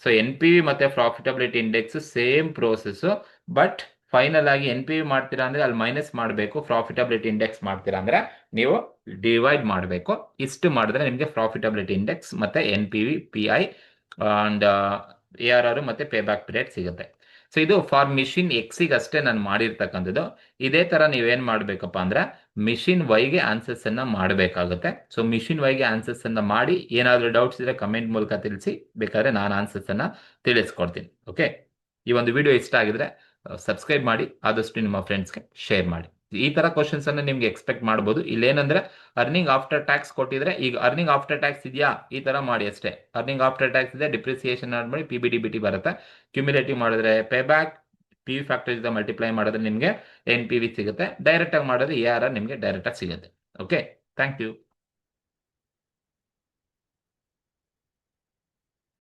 ಸೊ NPV ಮತ್ತೆ profitability index same process, but final ಆಗಿ NPV ಮಾಡ್ತೀರಾ ಅಂದ್ರೆ ಅಲ್ಲಿ ಮೈನಸ್ ಮಾಡಬೇಕು, ಪ್ರಾಫಿಟಬಿಲಿಟಿ ಇಂಡೆಕ್ಸ್ ಮಾಡ್ತೀರಾ ಅಂದ್ರೆ ನೀವು ಡಿವೈಡ್ ಮಾಡಬೇಕು. ಇಷ್ಟು ಮಾಡಿದ್ರೆ ನಿಮಗೆ ಪ್ರಾಫಿಟಬಿಲಿಟಿ ಇಂಡೆಕ್ಸ್ ಮತ್ತೆ NPV, PI ಅಂಡ್ ARR ಮತ್ತೆ ಪೇ ಬ್ಯಾಕ್ ಪೀರಿಯಡ್ ಸಿಗುತ್ತೆ. ಸೊ ಇದು ಫಾರ್ ಮಿಷಿನ್ ಎಕ್ಸಿಗೆ ಅಷ್ಟೇ ನಾನು ಮಾಡಿರ್ತಕ್ಕಂಥದ್ದು. ಇದೇ ತರ ನೀವೇನ್ ಮಾಡ್ಬೇಕಪ್ಪ ಅಂದ್ರೆ ಮಿಷಿನ್ ವೈಗೆ ಆನ್ಸರ್ಸ್ ಅನ್ನ ಮಾಡಬೇಕಾಗುತ್ತೆ. ಸೊ ಮಿಷಿನ್ ವೈಗೆ ಆನ್ಸರ್ಸ್ ಅನ್ನ ಮಾಡಿ, ಏನಾದರೂ ಡೌಟ್ಸ್ ಇದ್ರೆ ಕಮೆಂಟ್ ಮೂಲಕ ತಿಳಿಸಿ, ಬೇಕಾದ್ರೆ ನಾನು ಆನ್ಸರ್ಸ್ ಅನ್ನ ತಿಳಿಸ್ಕೊಡ್ತೀನಿ. ಓಕೆ, ಈ ಒಂದು ವಿಡಿಯೋ ಇಷ್ಟ ಆಗಿದ್ರೆ ಸಬ್ಸ್ಕ್ರೈಬ್ ಮಾಡಿ, ಆದಷ್ಟು ನಿಮ್ಮ ಫ್ರೆಂಡ್ಸ್ಗೆ ಶೇರ್ ಮಾಡಿ. ಈ ತರ ಕ್ವಶನ್ಸ್ ಅನ್ನ ನಿಮ್ಗೆ ಎಕ್ಸ್ಪೆಕ್ಟ್ ಮಾಡಬಹುದು. ಇಲ್ಲೇನಂದ್ರೆ ಅರ್ನಿಂಗ್ ಆಫ್ಟರ್ ಟ್ಯಾಕ್ಸ್ ಕೊಟ್ಟಿದ್ರೆ, ಈಗ ಅರ್ನಿಂಗ್ ಆಫ್ಟರ್ ಟ್ಯಾಕ್ಸ್ ಇದೆಯಾ, ಈ ತರ ಮಾಡಿ ಅಷ್ಟೇ. ಅರ್ನಿಂಗ್ ಆಫ್ಟರ್ ಟ್ಯಾಕ್ಸ್ ಇದೆ, ಡಿಪ್ರಿಸಿಯೇಷನ್ ಮಾಡಿ PBDBT ಬರುತ್ತೆ. ಕ್ಯುಮ್ಯುಲೇಟಿವ್ ಮಾಡಿದ್ರೆ ಪೇ ಬ್ಯಾಕ್, PV ಫ್ಯಾಕ್ಟರ್ ಇಂದ ಮಲ್ಟಿಪ್ಲೈ ಮಾಡಿದ್ರೆ ನಿಮಗೆ NPV ಸಿಗುತ್ತೆ. ಡೈರೆಕ್ಟ್ ಆಗಿ ಮಾಡಿದ್ರೆ ARR ನಿಮಗೆ ಡೈರೆಕ್ಟ್ ಆಗಿ ಸಿಗುತ್ತೆ. Okay, thank you.